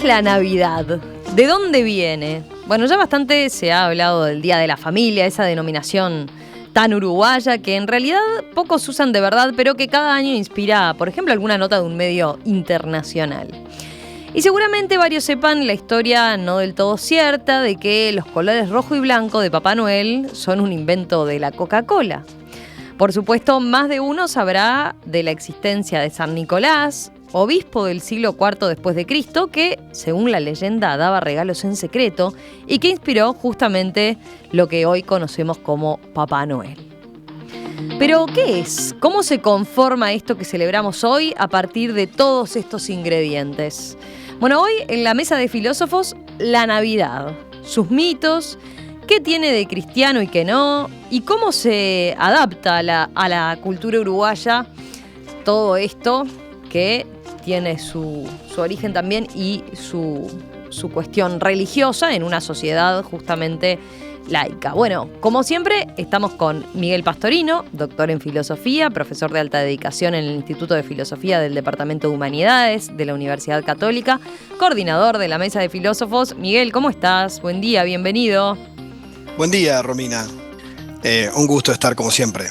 la Navidad? ¿De dónde viene? Bueno, ya bastante se ha hablado del Día de la Familia, esa denominación tan uruguaya que en realidad pocos usan de verdad, pero que cada año inspira, por ejemplo, alguna nota de un medio internacional. Y seguramente varios sepan la historia no del todo cierta de que los colores rojo y blanco de Papá Noel son un invento de la Coca-Cola. Por supuesto, más de uno sabrá de la existencia de San Nicolás, obispo del siglo IV después de Cristo, que, según la leyenda, daba regalos en secreto y que inspiró justamente lo que hoy conocemos como Papá Noel. Pero, ¿qué es? ¿Cómo se conforma esto que celebramos hoy a partir de todos estos ingredientes? Bueno, hoy en la mesa de filósofos, la Navidad, sus mitos, qué tiene de cristiano y qué no, y cómo se adapta a la cultura uruguaya todo esto que tiene su origen también y su cuestión religiosa en una sociedad justamente laica. Bueno, como siempre, estamos con Miguel Pastorino, doctor en filosofía, profesor de alta dedicación en el Instituto de Filosofía del Departamento de Humanidades de la Universidad Católica, coordinador de la Mesa de Filósofos. Miguel, ¿cómo estás? Buen día, bienvenido. Buen día, Romina. Un gusto estar como siempre.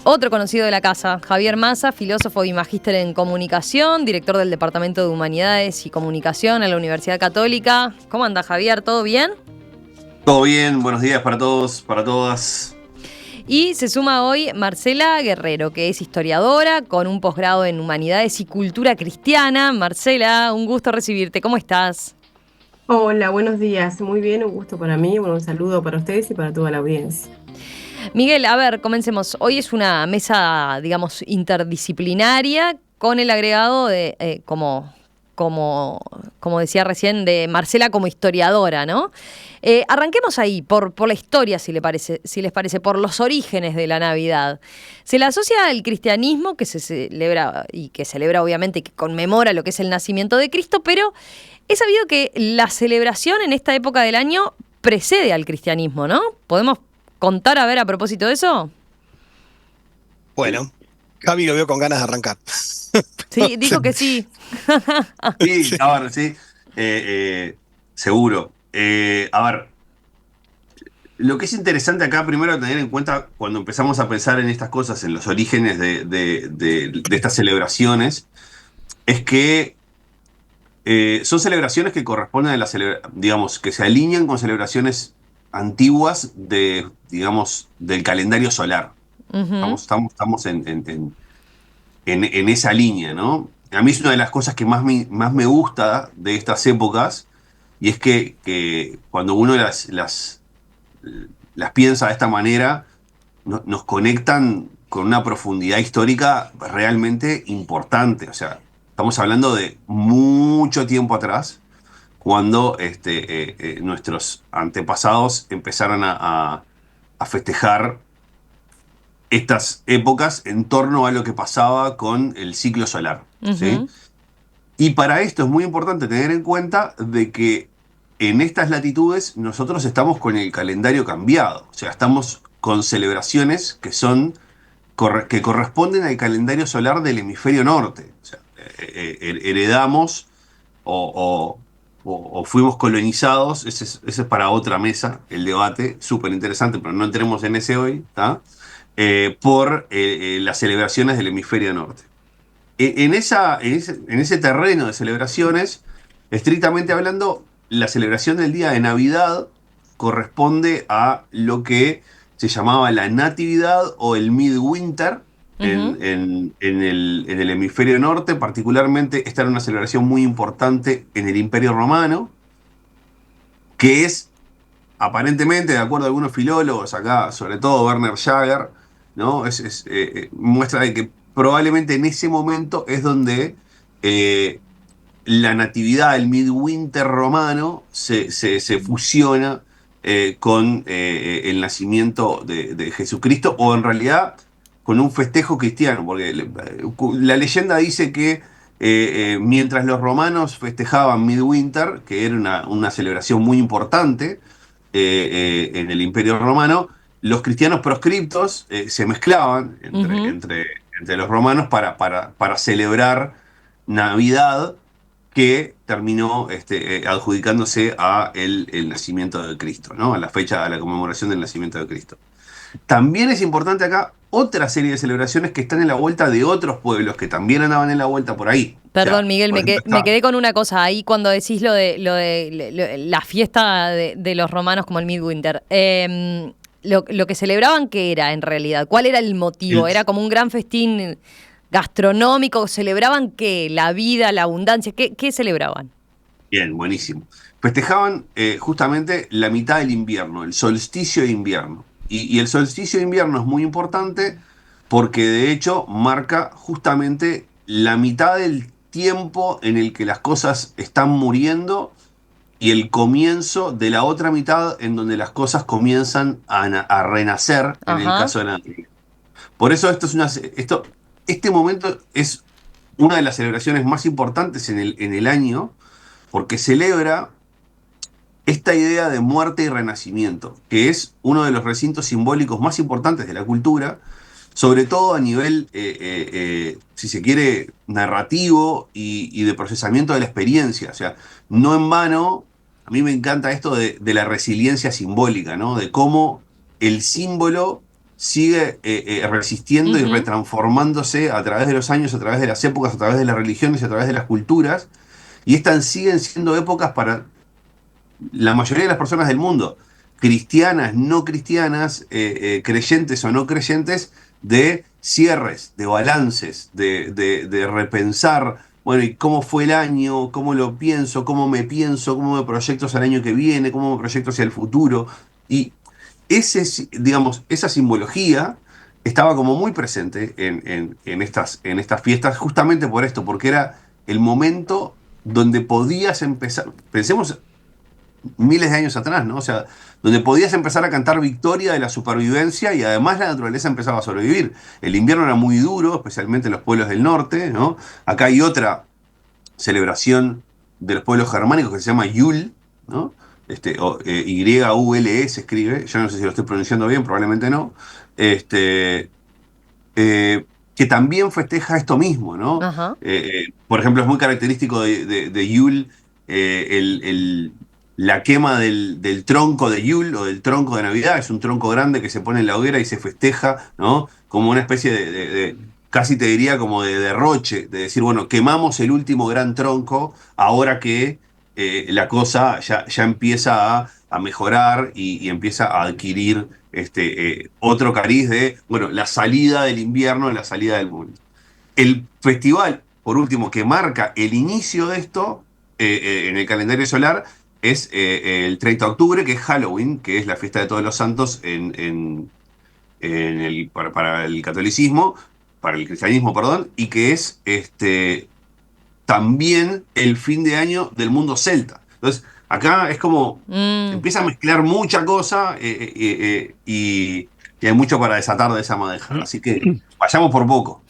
Otro conocido de la casa, Javier Massa, filósofo y magíster en comunicación, director del Departamento de Humanidades y Comunicación en la Universidad Católica. ¿Cómo anda, Javier? ¿Todo bien? Todo bien, buenos días para todos, para todas. Y se suma hoy Marcela Guerrero, que es historiadora con un posgrado en Humanidades y Cultura Cristiana. Marcela, un gusto recibirte. ¿Cómo estás? Hola, buenos días. Muy bien, un gusto para mí. Bueno, un saludo para ustedes y para toda la audiencia. Miguel, a ver, comencemos. Hoy es una mesa, digamos, interdisciplinaria con el agregado de, como decía recién, de Marcela como historiadora, ¿no? Arranquemos ahí, por la historia, si les parece, por los orígenes de la Navidad. Se la asocia al cristianismo, que se celebra, y que celebra obviamente, y que conmemora lo que es el nacimiento de Cristo, pero es sabido que la celebración en esta época del año precede al cristianismo, ¿no? ¿Podemos contar, a ver, a propósito de eso? Bueno, Javi lo veo con ganas de arrancar. Sí, dijo que sí. Sí, a ver, sí, seguro. A ver, lo que es interesante acá, primero tener en cuenta cuando empezamos a pensar en estas cosas, en los orígenes de estas celebraciones, es que son celebraciones que corresponden a digamos, que se alinean con celebraciones antiguas digamos, del calendario solar. Uh-huh. Estamos en esa línea, ¿no? A mí es una de las cosas que más me gusta de estas épocas, y es que cuando uno las piensa de esta manera, nos conectan con una profundidad histórica realmente importante. O sea, estamos hablando de mucho tiempo atrás, cuando nuestros antepasados empezaron a festejar estas épocas en torno a lo que pasaba con el ciclo solar, ¿sí? Uh-huh. Y para esto es muy importante tener en cuenta de que en estas latitudes nosotros estamos con el calendario cambiado, o sea, estamos con celebraciones que corresponden al calendario solar del hemisferio norte. O sea, heredamos o fuimos colonizados. Ese es para otra mesa, el debate, súper interesante, pero no entremos en ese hoy, ¿tá? Por las celebraciones del hemisferio norte. En ese terreno de celebraciones, estrictamente hablando, la celebración del día de Navidad corresponde a lo que se llamaba la Natividad o el Midwinter Uh-huh. en el hemisferio norte. Particularmente, esta era una celebración muy importante en el Imperio Romano, que es, aparentemente, de acuerdo a algunos filólogos acá, sobre todo Werner Jaeger, ¿no? Muestra de que probablemente en ese momento es donde la natividad, el midwinter romano, se fusiona con el nacimiento de Jesucristo, o en realidad con un festejo cristiano, porque la leyenda dice que mientras los romanos festejaban Midwinter, que era una celebración muy importante en el Imperio Romano, los cristianos proscriptos se mezclaban Uh-huh. entre los romanos para celebrar Navidad, que terminó adjudicándose a el nacimiento de Cristo, ¿no? A la fecha, a la conmemoración del nacimiento de Cristo. También es importante acá otra serie de celebraciones que están en la vuelta de otros pueblos que también andaban en la vuelta por ahí. Perdón, O sea, Miguel, por ejemplo, me quedé con una cosa ahí cuando decís la fiesta de los romanos como el Midwinter. Lo que celebraban, ¿qué era en realidad? ¿Cuál era el motivo? ¿Era como un gran festín gastronómico? ¿Celebraban qué? ¿La vida, la abundancia? ¿Qué celebraban? Bien, buenísimo. Festejaban justamente la mitad del invierno, el solsticio de invierno. Y el solsticio de invierno es muy importante porque de hecho marca justamente la mitad del tiempo en el que las cosas están muriendo y el comienzo de la otra mitad en donde las cosas comienzan a renacer en el Ajá. caso de la... Por eso este momento es una de las celebraciones más importantes en el año porque celebra esta idea de muerte y renacimiento, que es uno de los recintos simbólicos más importantes de la cultura, sobre todo a nivel, si se quiere, narrativo y de procesamiento de la experiencia. O sea, no en vano, a mí me encanta esto de la resiliencia simbólica, ¿no? De cómo el símbolo sigue resistiendo y Ujú. retransformándose a través de los años, a través de las épocas, a través de las religiones y a través de las culturas. Y estas siguen siendo épocas para la mayoría de las personas del mundo, cristianas, no cristianas, creyentes o no creyentes, de cierres, de balances, de repensar, bueno, ¿y cómo fue el año? ¿Cómo lo pienso? ¿Cómo me proyecto hacia el año que viene? ¿Cómo me proyecto hacia el futuro? Y digamos, esa simbología estaba como muy presente en estas fiestas, justamente por esto, porque era el momento donde podías empezar, pensemos miles de años atrás, ¿no? O sea, donde podías empezar a cantar victoria de la supervivencia y además la naturaleza empezaba a sobrevivir. El invierno era muy duro, especialmente en los pueblos del norte, ¿no? Acá hay otra celebración de los pueblos germánicos que se llama Yule, ¿no? Y-U-L-E se escribe, yo no sé si lo estoy pronunciando bien, probablemente no, este, que también festeja esto mismo, ¿no? Ajá. Por ejemplo, es muy característico de Yule la quema del tronco de Yule o del tronco de Navidad. Es un tronco grande que se pone en la hoguera y se festeja, ¿no? Como una especie casi te diría como de derroche, de decir, bueno, quemamos el último gran tronco ahora que la cosa ya empieza a mejorar y empieza a adquirir otro cariz de, bueno, la salida del invierno, la salida del mundo. El festival, por último, que marca el inicio de esto en el calendario solar es el 30 de octubre, que es Halloween, que es la fiesta de todos los santos para el catolicismo, para el cristianismo, perdón, y que es también el fin de año del mundo celta. Entonces, acá es como Mm. empieza a mezclar mucha cosa y hay mucho para desatar de esa madeja. Así que vayamos por poco.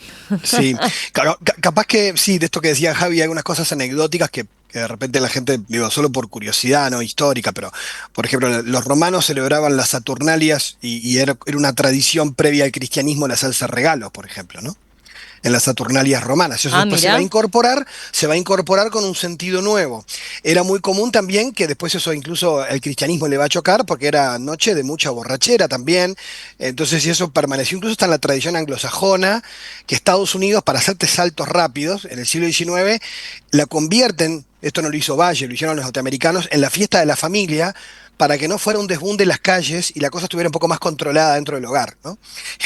Sí, claro, capaz que sí, de esto que decía Javi, hay algunas cosas anecdóticas que de repente la gente, digo, solo por curiosidad, no histórica, pero por ejemplo, los romanos celebraban las Saturnalias y era una tradición previa al cristianismo la salsa regalos, por ejemplo, ¿no? En las Saturnalias romanas. Eso Ah, después mirá. se va a incorporar con un sentido nuevo. Era muy común también que después eso incluso el cristianismo le va a chocar porque era noche de mucha borrachera también. Entonces, y eso permaneció incluso hasta en la tradición anglosajona, que Estados Unidos, para hacerte saltos rápidos, en el siglo XIX, la convierten, esto no lo hizo Valle, lo hicieron los norteamericanos, en la fiesta de la familia, para que no fuera un desbunde las calles y la cosa estuviera un poco más controlada dentro del hogar, ¿no?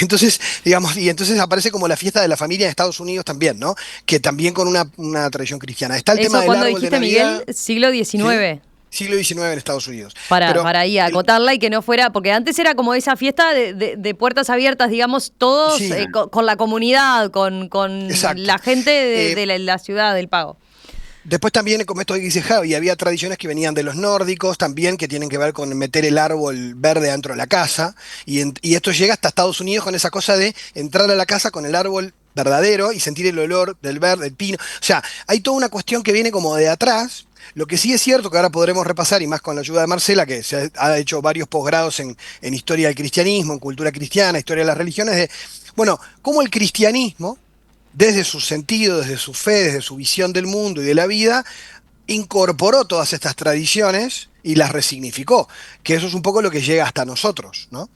Entonces, digamos, y entonces aparece como la fiesta de la familia en Estados Unidos también, ¿no? Que también con una tradición cristiana. Está el tema Eso del cuando árbol de dijiste, Miguel, Navidad, siglo ¿sí? XIX. Siglo XIX en Estados Unidos. Para, Pero, para ahí el- acotarla y que no fuera, porque antes era como esa fiesta de puertas abiertas, digamos, todos sí, con la comunidad, con exacto. la gente Eh, de la ciudad del Pago. Después también, como esto que dice Javi, había tradiciones que venían de los nórdicos también, que tienen que ver con meter el árbol verde dentro de la casa. Y esto llega hasta Estados Unidos con esa cosa de entrar a la casa con el árbol verdadero y sentir el olor del verde, del pino. O sea, hay toda una cuestión que viene como de atrás. Lo que sí es cierto que ahora podremos repasar, y más con la ayuda de Marcela, que ha hecho varios posgrados en historia del cristianismo, en cultura cristiana, historia de las religiones, de, bueno, cómo el cristianismo desde su sentido, desde su fe, desde su visión del mundo y de la vida, incorporó todas estas tradiciones y las resignificó, que eso es un poco lo que llega hasta nosotros, ¿no?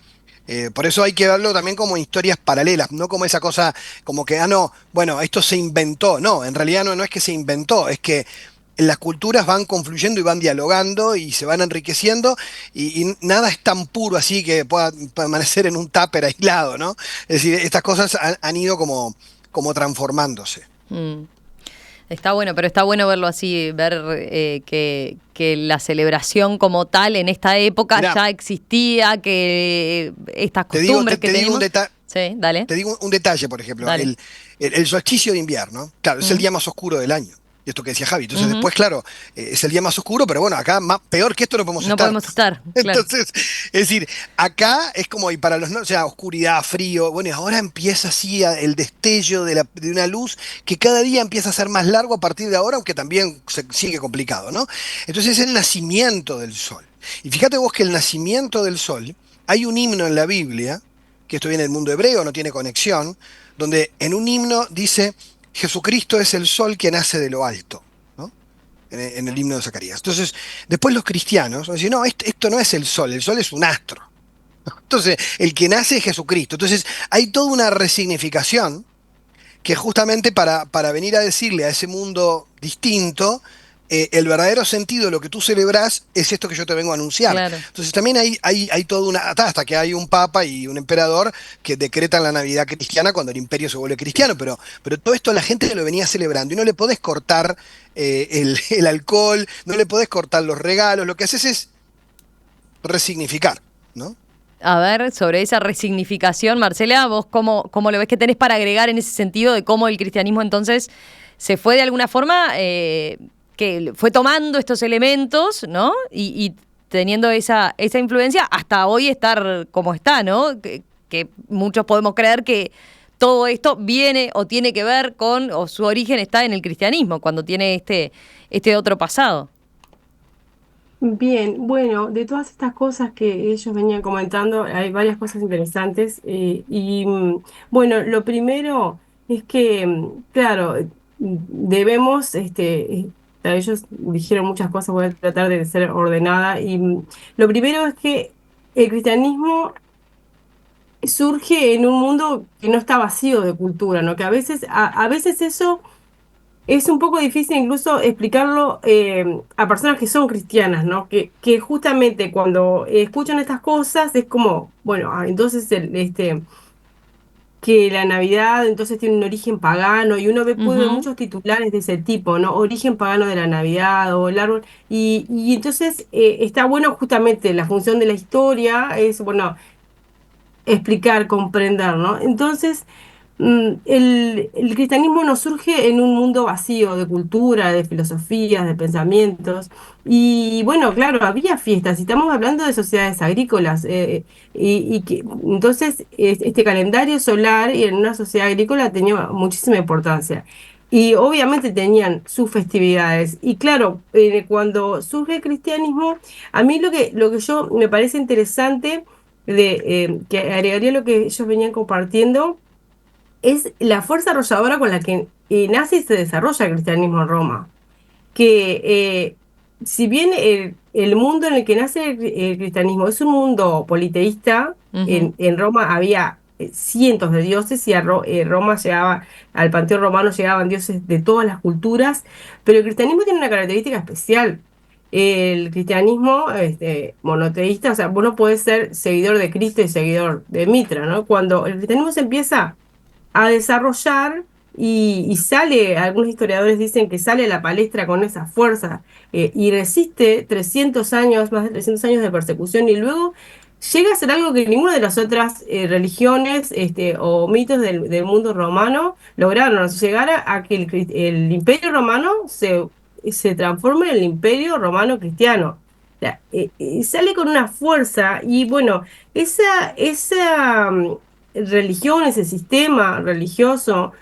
Por eso hay que verlo también como historias paralelas, no como esa cosa, como que, no, bueno, esto se inventó. No, en realidad no es que se inventó, es que las culturas van confluyendo y van dialogando y se van enriqueciendo y nada es tan puro así que pueda permanecer en un tupper aislado, ¿no? Es decir, estas cosas han ido como transformándose. Mm. Está bueno, pero está bueno verlo así, ver que la celebración como tal en esta época Mirá, ya existía, que estas te digo, costumbres que te digo tenemos. Sí, dale, te digo un detalle, por ejemplo, dale. el solsticio de invierno, claro, es el Mm, día más oscuro del año. Y esto que decía Javi. Entonces ujú. después, claro, es el día más oscuro, pero bueno, acá peor que esto no podemos No estar. podemos estar, claro. Entonces, es decir, acá es como, y para los no, o sea, oscuridad, frío, bueno, y ahora empieza así el destello de una luz que cada día empieza a ser más largo a partir de ahora, aunque también se sigue complicado, ¿no? Entonces es el nacimiento del sol. Y fíjate vos que el nacimiento del sol, hay un himno en la Biblia, que esto viene del mundo hebreo, no tiene conexión, donde en un himno dice, Jesucristo es el sol que nace de lo alto, ¿no? En el himno de Zacarías. Entonces, después los cristianos van a decir, no, esto no es el sol es un astro. Entonces, el que nace es Jesucristo. Entonces, hay toda una resignificación que justamente para venir a decirle a ese mundo distinto, el verdadero sentido de lo que tú celebrás es esto que yo te vengo a anunciar. Claro. Entonces también hay toda una, hasta que hay un papa y un emperador que decretan la Navidad cristiana cuando el imperio se vuelve cristiano, pero todo esto la gente lo venía celebrando y no le podés cortar el alcohol, no le podés cortar los regalos, lo que haces es resignificar, ¿no? A ver, sobre esa resignificación, Marcela, vos cómo lo ves, que tenés para agregar en ese sentido de cómo el cristianismo entonces se fue de alguna forma, que fue tomando estos elementos, ¿no? Y teniendo esa influencia hasta hoy estar como está, ¿no? Que muchos podemos creer que todo esto viene o tiene que ver con, o su origen está en el cristianismo, cuando tiene este otro pasado. Bien, bueno, de todas estas cosas que ellos venían comentando, hay varias cosas interesantes. Bueno, lo primero es que, claro, debemos, ellos dijeron muchas cosas, voy a tratar de ser ordenada. Lo primero es que el cristianismo surge en un mundo que no está vacío de cultura, ¿no? Que a veces eso es un poco difícil incluso explicarlo a personas que son cristianas, ¿no? Que justamente cuando escuchan estas cosas es como, bueno, entonces que la Navidad entonces tiene un origen pagano y uno puede ver Ujú. muchos titulares de ese tipo, ¿no? Origen pagano de la Navidad o el árbol. Y entonces está bueno justamente la función de la historia, es, bueno, explicar, comprender, ¿no? Entonces, el cristianismo no surge en un mundo vacío de cultura, de filosofías, de pensamientos. Y bueno, claro, había fiestas, y estamos hablando de sociedades agrícolas, entonces este calendario solar y en una sociedad agrícola tenía muchísima importancia. Y obviamente tenían sus festividades. Y claro, cuando surge el cristianismo, a mí lo que yo me parece interesante que agregaría lo que ellos venían compartiendo, es la fuerza arrolladora con la que nace y se desarrolla el cristianismo en Roma. Que si bien el mundo en el que nace el cristianismo es un mundo politeísta, Ujú. en Roma había cientos de dioses y Roma llegaba, al panteón romano llegaban dioses de todas las culturas, pero el cristianismo tiene una característica especial. El cristianismo monoteísta, o sea, vos no podés ser seguidor de Cristo y seguidor de Mitra, ¿no? Cuando el cristianismo se empieza a desarrollar y sale, algunos historiadores dicen que sale a la palestra con esa fuerza y resiste 300 años, más de 300 años de persecución y luego llega a ser algo que ninguna de las otras religiones o mitos del mundo romano lograron, o sea, llegar a que el imperio romano se transforme en el imperio romano cristiano. O sea, sale con una fuerza y bueno, esa religión, ese sistema religioso,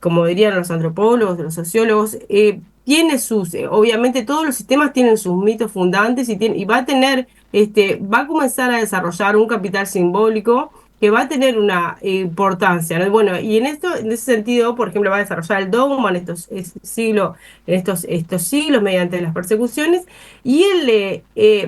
como dirían los antropólogos, los sociólogos, tiene obviamente todos los sistemas tienen sus mitos fundantes y va a tener, va a comenzar a desarrollar un capital simbólico que va a tener una importancia, ¿no? Bueno, y en ese sentido, por ejemplo, va a desarrollar el dogma en estos siglos mediante las persecuciones. Y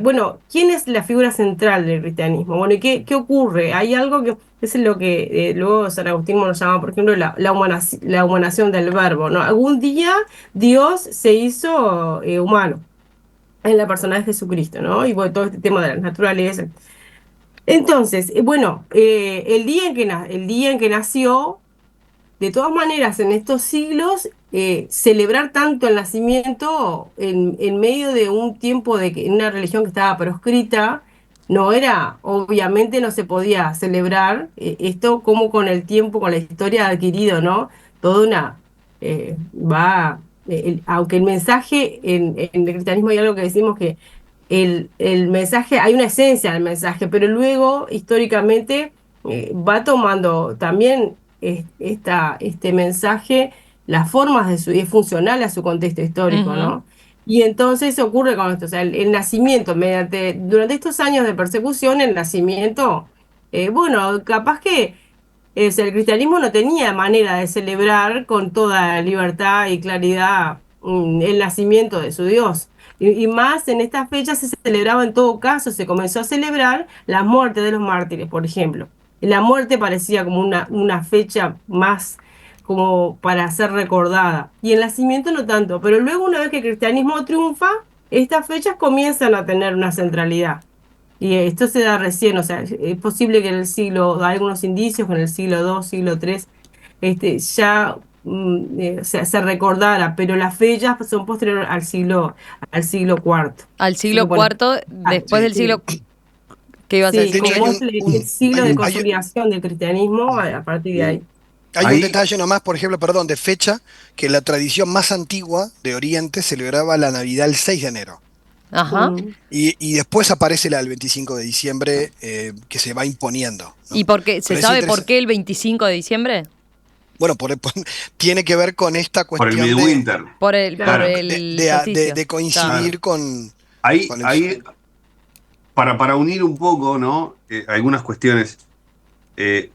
bueno, ¿quién es la figura central del cristianismo? Bueno, ¿y qué ocurre? Hay algo que es lo que luego San Agustín nos llama, por ejemplo, la humanación del verbo, ¿no? Algún día Dios se hizo humano en la persona de Jesucristo, ¿no? Y bueno, todo este tema de la naturaleza. Entonces, bueno, el día en que nació, de todas maneras, en estos siglos, celebrar tanto el nacimiento en medio de un tiempo en una religión que estaba proscrita, obviamente no se podía celebrar esto como con el tiempo, con la historia ha adquirido, ¿no? Toda una, aunque el mensaje en el cristianismo hay algo que decimos que el mensaje, hay una esencia del mensaje, pero luego, históricamente, va tomando también este mensaje, las formas y es funcional a su contexto histórico, Ujú. ¿no? Y entonces ocurre con esto, o sea, el nacimiento, durante estos años de persecución, el nacimiento, bueno, capaz que el cristianismo no tenía manera de celebrar con toda libertad y claridad el nacimiento de su Dios. Y más en estas fechas se celebraba en todo caso, se comenzó a celebrar la muerte de los mártires, por ejemplo. La muerte parecía como una fecha más como para ser recordada. Y el nacimiento no tanto. Pero luego, una vez que el cristianismo triunfa, estas fechas comienzan a tener una centralidad. Y esto se da recién, o sea, es posible que hay algunos indicios que en el siglo II, siglo III, ya se recordara, pero las fechas son posteriores al siglo IV. Al Así que siglo bueno, cuarto, después Sí. del sí, siglo... ¿Qué ibas a sí, De decir, hecho, como Miguel? vos el siglo de hay, hay- consolidación del cristianismo a partir de Bien. ahí. hay un Ahí, detalle nomás, por ejemplo, perdón, de fecha, que la tradición más antigua de Oriente celebraba la Navidad el 6 de enero. Ajá. Mm. Y después aparece la del 25 de diciembre, que se va imponiendo, ¿Y ¿no? por qué? ¿Se Pero es sabe por interesante. qué el 25 de diciembre? Bueno, tiene que ver con esta por el cuestión midwinter. Por el, por Claro. el solsticio. de Claro. Claro. coincidir Ahí, con el ahí sol. para unir un poco, ¿no? Algunas cuestiones. eh,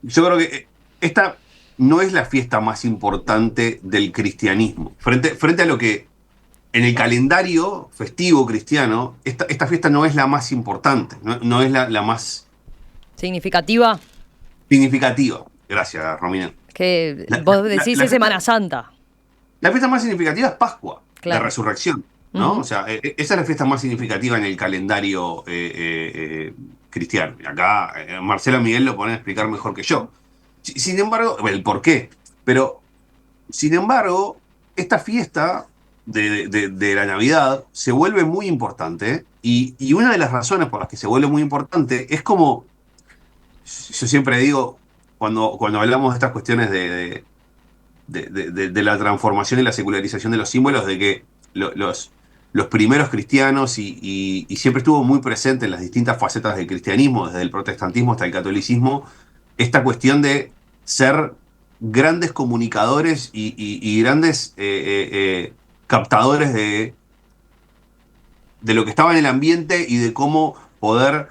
yo creo que esta no es la fiesta más importante del cristianismo. Frente a lo que en el calendario festivo cristiano, esta fiesta no es la más importante, no es la más ¿Significativa? significativa. Gracias, Romina. Que La, vos la- decís la es Semana fiesta, Santa. la fiesta más significativa es Pascua, de Claro. Resurrección, ¿no? O Ujú. sea, esa es la fiesta más significativa en el calendario cristiano. Y acá Marcela Miguel lo pone a explicar mejor que yo. Sin embargo, el por qué. Pero, sin embargo, esta fiesta de la Navidad se vuelve muy importante. Y una de las razones por las que se vuelve muy importante es como, yo siempre digo, cuando hablamos de estas cuestiones de la transformación y la secularización de los símbolos, de que los primeros cristianos, y siempre estuvo muy presente en las distintas facetas del cristianismo, desde el protestantismo hasta el catolicismo, esta cuestión de ser grandes comunicadores y grandes captadores de lo que estaba en el ambiente y de cómo poder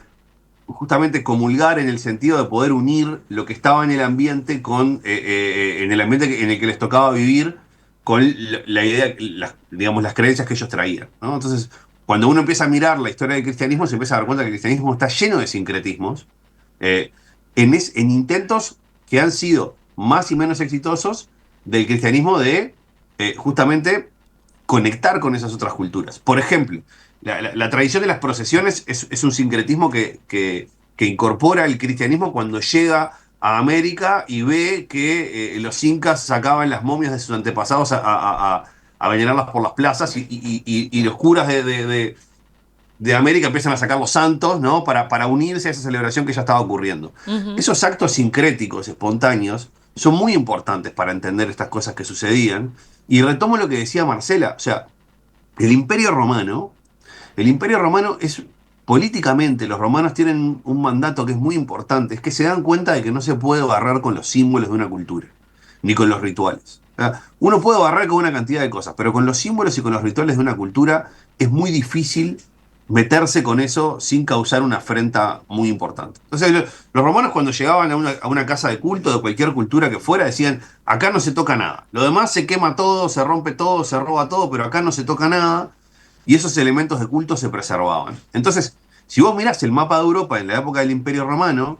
justamente comulgar en el sentido de poder unir lo que estaba en el ambiente en el ambiente en el que les tocaba vivir con la idea, digamos, las creencias que ellos traían, ¿no? Entonces, cuando uno empieza a mirar la historia del cristianismo, se empieza a dar cuenta que el cristianismo está lleno de sincretismos, eh, en intentos que han sido más y menos exitosos del cristianismo de justamente conectar con esas otras culturas. Por ejemplo, la tradición de las procesiones es un sincretismo que incorpora el cristianismo cuando llega a América y ve que los incas sacaban las momias de sus antepasados a venerarlas por las plazas y los curas de América empiezan a sacar los santos, ¿no? Para unirse a esa celebración que ya estaba ocurriendo. Ujú. Esos actos sincréticos, espontáneos, son muy importantes para entender estas cosas que sucedían. Y retomo lo que decía Marcela, o sea, el Imperio Romano, el Imperio Romano es, políticamente, los romanos tienen un mandato que es muy importante, es que se dan cuenta de que no se puede barrar con los símbolos de una cultura, ni con los rituales. O sea, uno puede barrar con una cantidad de cosas, pero con los símbolos y con los rituales de una cultura es muy difícil meterse con eso sin causar una afrenta muy importante. Entonces, los romanos cuando llegaban a una casa de culto de cualquier cultura que fuera, decían, acá no se toca nada. Lo demás se quema todo, se rompe todo, se roba todo, pero acá no se toca nada. Y esos elementos de culto se preservaban. Entonces, si vos mirás el mapa de Europa en la época del Imperio Romano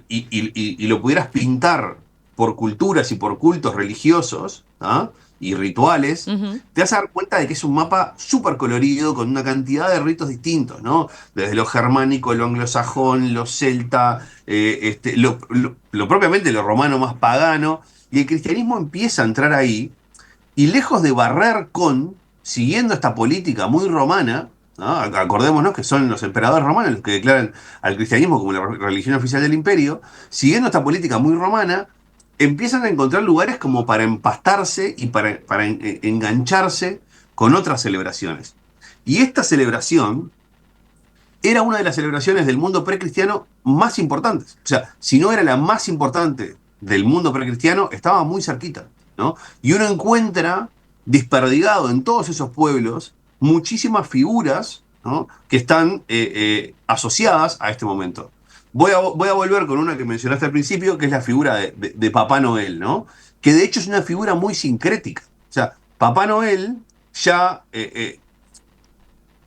y lo pudieras pintar por culturas y por cultos religiosos, ¿ah? Y rituales, Ujú. te vas a dar cuenta de que es un mapa súper colorido con una cantidad de ritos distintos, ¿no? Desde lo germánico, lo anglosajón, lo celta, lo propiamente lo romano más pagano, y el cristianismo empieza a entrar ahí, y lejos de barrer con, siguiendo esta política muy romana, ¿no? Acordémonos que son los emperadores romanos los que declaran al cristianismo como la religión oficial del imperio, siguiendo esta política muy romana, empiezan a encontrar lugares como para empastarse y para engancharse con otras celebraciones. Y esta celebración era una de las celebraciones del mundo precristiano más importantes. O sea, si no era la más importante del mundo precristiano, estaba muy cerquita, ¿no? Y uno encuentra desperdigado en todos esos pueblos muchísimas figuras, ¿no? Que están asociadas a este momento. Voy a volver con una que mencionaste al principio, que es la figura de Papá Noel, ¿no? Que de hecho es una figura muy sincrética. O sea, Papá Noel ya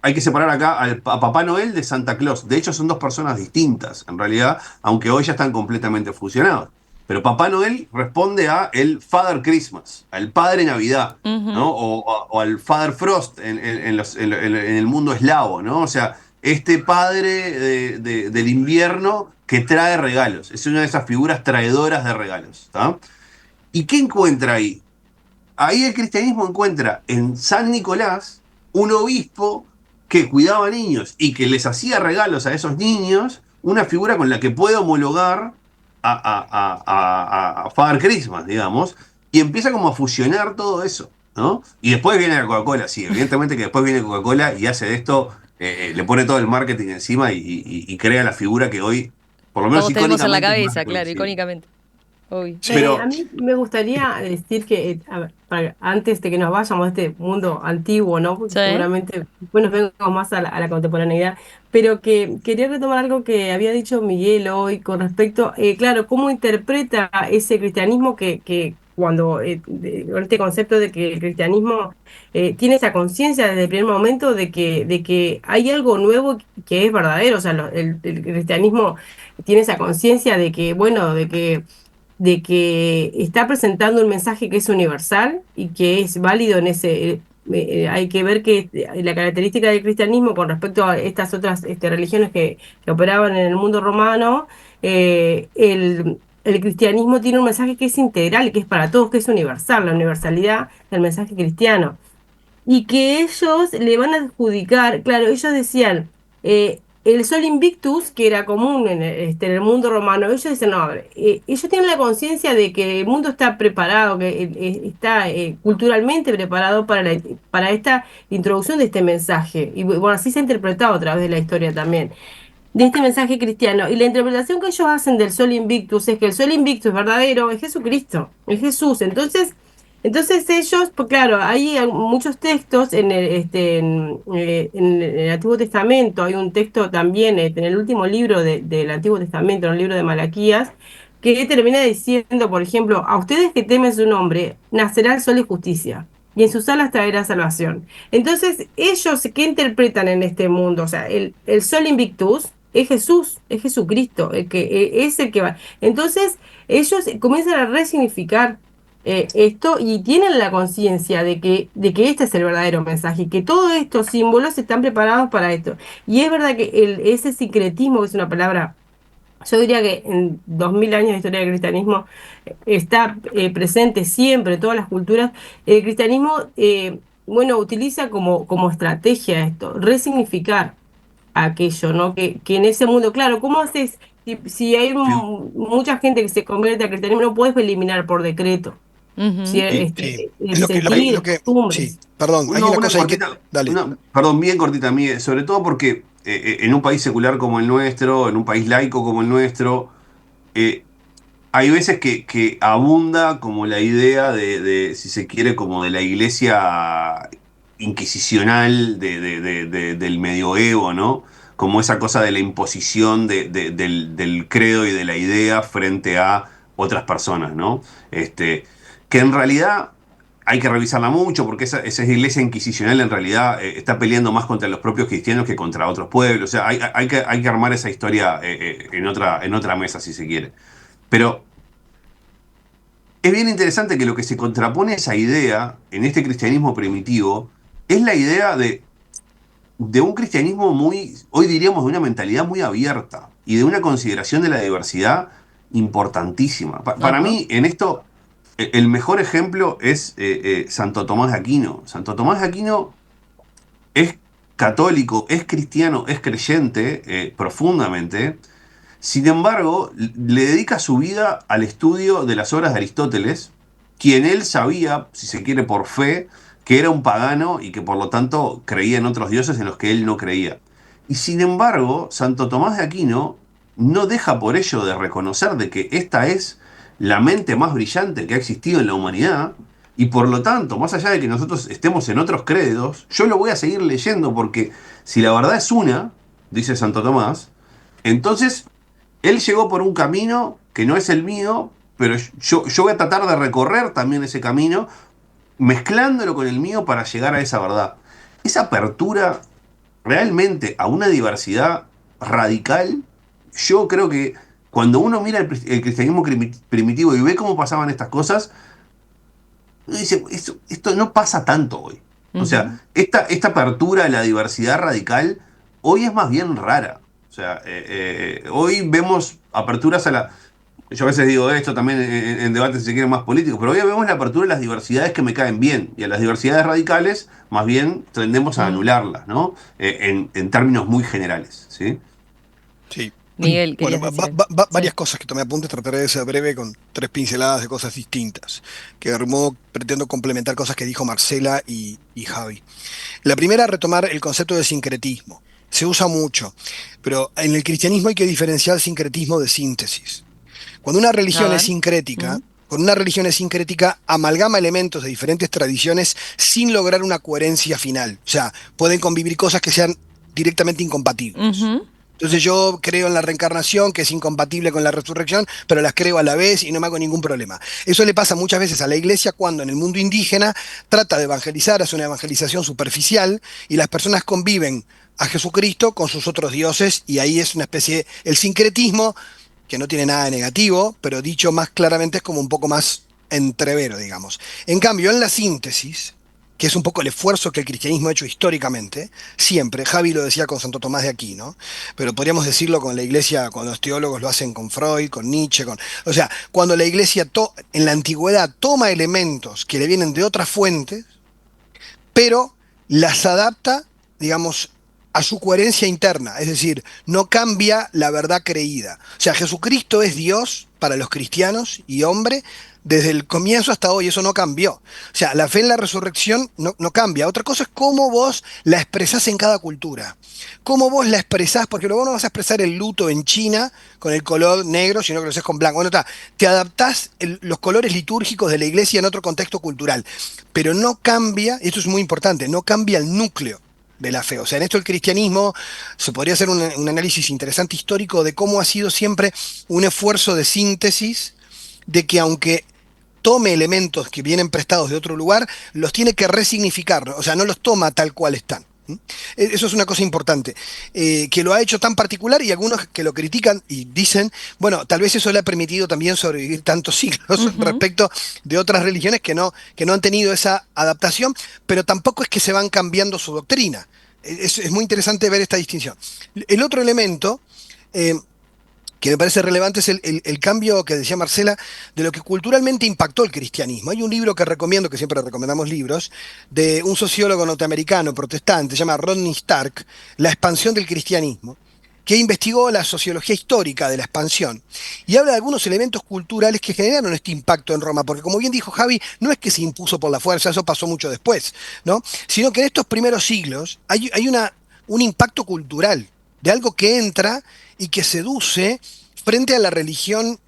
hay que separar acá a Papá Noel de Santa Claus. De hecho, son dos personas distintas, en realidad, aunque hoy ya están completamente fusionados. Pero Papá Noel responde a el Father Christmas, al Padre Navidad, Ujú. ¿no? O al Father Frost en el mundo eslavo, ¿no? O sea, este padre del invierno que trae regalos. Es una de esas figuras traedoras de regalos, ¿tá? ¿Y qué encuentra ahí? Ahí el cristianismo encuentra en San Nicolás un obispo que cuidaba niños y que les hacía regalos a esos niños, una figura con la que puede homologar a Father Christmas, digamos, y empieza como a fusionar todo eso, ¿no? Y después viene la Coca-Cola, sí, evidentemente que después viene Coca-Cola y hace de esto, le pone todo el marketing encima y crea la figura que hoy, por lo menos Todos tenemos en la icónicamente, es más cabeza, claro, reconocida. icónicamente. Obvio. Sí. A mí me gustaría decir que, a ver, antes de que nos vayamos a este mundo antiguo, ¿no? Porque Sí. seguramente después nos vengamos más a la contemporaneidad, pero que quería retomar algo que había dicho Miguel hoy con respecto, claro, cómo interpreta ese cristianismo que cuando, con este concepto de que el cristianismo tiene esa conciencia desde el primer momento de que hay algo nuevo que es verdadero, o sea, el cristianismo tiene esa conciencia de que, bueno, de que está presentando un mensaje que es universal y que es válido en ese... hay que ver que la característica del cristianismo con respecto a estas otras religiones que operaban en el mundo romano, el cristianismo tiene un mensaje que es integral, que es para todos, que es universal, la universalidad del mensaje cristiano y que ellos le van a adjudicar, claro, ellos decían, el Sol Invictus, que era común en el mundo romano, ellos dicen, no, a ver, ellos tienen la conciencia de que el mundo está preparado, que está culturalmente preparado para esta introducción de este mensaje. Y bueno, así se ha interpretado a través de la historia también de este mensaje cristiano. Y la interpretación que ellos hacen del Sol Invictus es que el Sol Invictus verdadero es Jesucristo, es Jesús. Entonces ellos, pues claro, hay muchos textos en el Antiguo Testamento, hay un texto también en el último libro del Antiguo Testamento, en el libro de Malaquías, que termina diciendo, por ejemplo, a ustedes que temen su nombre, nacerá el sol de justicia, y en sus alas traerá salvación. Entonces, ellos, ¿qué interpretan en este mundo? O sea, el sol invictus es Jesús, es Jesucristo, es el que va. Entonces, ellos comienzan a resignificar esto y tienen la conciencia de que este es el verdadero mensaje y que todos estos símbolos están preparados para esto. Y es verdad que ese sincretismo, que es una palabra, yo diría que en 2000 años de historia del cristianismo está presente siempre en todas las culturas. El cristianismo, bueno, utiliza como estrategia esto, resignificar aquello, ¿no? Que en ese mundo, claro, ¿cómo haces? Si hay mucha gente que se convierte al cristianismo, no puedes eliminar por decreto. Si, Ujú. Sí, el es sentir, sí, costumbres. perdón, hay No, una una cosa ahí que, cortita, dale. perdón, bien cortita, Miguel, sobre todo porque en un país secular como el nuestro, en un país laico como el nuestro, eh, hay veces que abunda como la idea si se quiere, como de la iglesia inquisicional del medioevo, ¿no? Como esa cosa de la imposición del credo y de la idea frente a otras personas, ¿no? Que en realidad hay que revisarla mucho porque esa iglesia inquisicional en realidad está peleando más contra los propios cristianos que contra otros pueblos. O sea, hay que armar esa historia en otra mesa, si se quiere. Pero es bien interesante que lo que se contrapone a esa idea en este cristianismo primitivo es la idea de un cristianismo muy, hoy diríamos, de una mentalidad muy abierta y de una consideración de la diversidad importantísima. Para Ajá. mí, en esto, el mejor ejemplo es Santo Tomás de Aquino. Santo Tomás de Aquino es católico, es cristiano, es creyente profundamente. Sin embargo, le dedica su vida al estudio de las obras de Aristóteles, quien él sabía, si se quiere por fe, que era un pagano y que por lo tanto creía en otros dioses en los que él no creía. Y sin embargo, Santo Tomás de Aquino no deja por ello de reconocer de que esta es la mente más brillante que ha existido en la humanidad, y por lo tanto, más allá de que nosotros estemos en otros credos, yo lo voy a seguir leyendo porque si la verdad es una, dice Santo Tomás, entonces él llegó por un camino que no es el mío, pero yo voy a tratar de recorrer también ese camino, mezclándolo con el mío para llegar a esa verdad. Esa apertura realmente a una diversidad radical, yo creo que cuando uno mira el cristianismo primitivo y ve cómo pasaban estas cosas, uno dice, esto no pasa tanto hoy. O Ujú. sea, esta apertura a la diversidad radical hoy es más bien rara. O sea, hoy vemos aperturas a la... Yo a veces digo esto también en debates, si se quieren, más políticos, pero hoy vemos la apertura a las diversidades que me caen bien y a las diversidades radicales, más bien tendemos a Mm. anularlas, ¿no? En términos muy generales, ¿sí? Sí. Miguel, Bueno, querías decir. varias Sí. cosas que tomé apuntes, trataré de ser breve con tres pinceladas de cosas distintas, que de algún modo pretendo complementar cosas que dijo Marcela y Javi. La primera, retomar el concepto de sincretismo. Se usa mucho, pero en el cristianismo hay que diferenciar sincretismo de síntesis. Cuando una A religión es ver. sincrética, Ujú. cuando una religión es sincrética, amalgama elementos de diferentes tradiciones sin lograr una coherencia final. O sea, pueden convivir cosas que sean directamente incompatibles. Ujú. Entonces yo creo en la reencarnación, que es incompatible con la resurrección, pero las creo a la vez y no me hago ningún problema. Eso le pasa muchas veces a la iglesia cuando en el mundo indígena trata de evangelizar, hace una evangelización superficial y las personas conviven a Jesucristo con sus otros dioses y ahí es una especie de... El sincretismo, que no tiene nada de negativo, pero dicho más claramente es como un poco más entrevero, digamos. En cambio, en la síntesis, que es un poco el esfuerzo que el cristianismo ha hecho históricamente, siempre, Javi lo decía con Santo Tomás de Aquino, pero podríamos decirlo con la iglesia, cuando los teólogos lo hacen con Freud, con Nietzsche, o sea, cuando la iglesia en la antigüedad toma elementos que le vienen de otras fuentes, pero las adapta, digamos, a su coherencia interna, es decir, no cambia la verdad creída. O sea, Jesucristo es Dios para los cristianos y hombre desde el comienzo hasta hoy, eso no cambió. O sea, la fe en la resurrección no cambia. Otra cosa es cómo vos la expresás en cada cultura. Cómo vos la expresás, porque luego no vas a expresar el luto en China con el color negro, sino que lo haces con blanco. Bueno, te adaptás los colores litúrgicos de la iglesia en otro contexto cultural, pero no cambia, y esto es muy importante, no cambia el núcleo de la fe. O sea, en esto el cristianismo se podría hacer un análisis interesante histórico de cómo ha sido siempre un esfuerzo de síntesis, de que aunque tome elementos que vienen prestados de otro lugar, los tiene que resignificar, ¿no? O sea, no los toma tal cual están. ¿Mm? Eso es una cosa importante, que lo ha hecho tan particular y algunos que lo critican y dicen, bueno, tal vez eso le ha permitido también sobrevivir tantos siglos Ujú. respecto de otras religiones que no han tenido esa adaptación, pero tampoco es que se van cambiando su doctrina. Es muy interesante ver esta distinción. El otro elemento... eh, que me parece relevante es el cambio que decía Marcela de lo que culturalmente impactó el cristianismo. Hay un libro que recomiendo, que siempre recomendamos libros, de un sociólogo norteamericano protestante, se llama Rodney Stark, La expansión del cristianismo, que investigó la sociología histórica de la expansión y habla de algunos elementos culturales que generaron este impacto en Roma, porque como bien dijo Javi, no es que se impuso por la fuerza, eso pasó mucho después, ¿no? Sino que en estos primeros siglos hay un impacto cultural de algo que entra y que seduce frente a la religión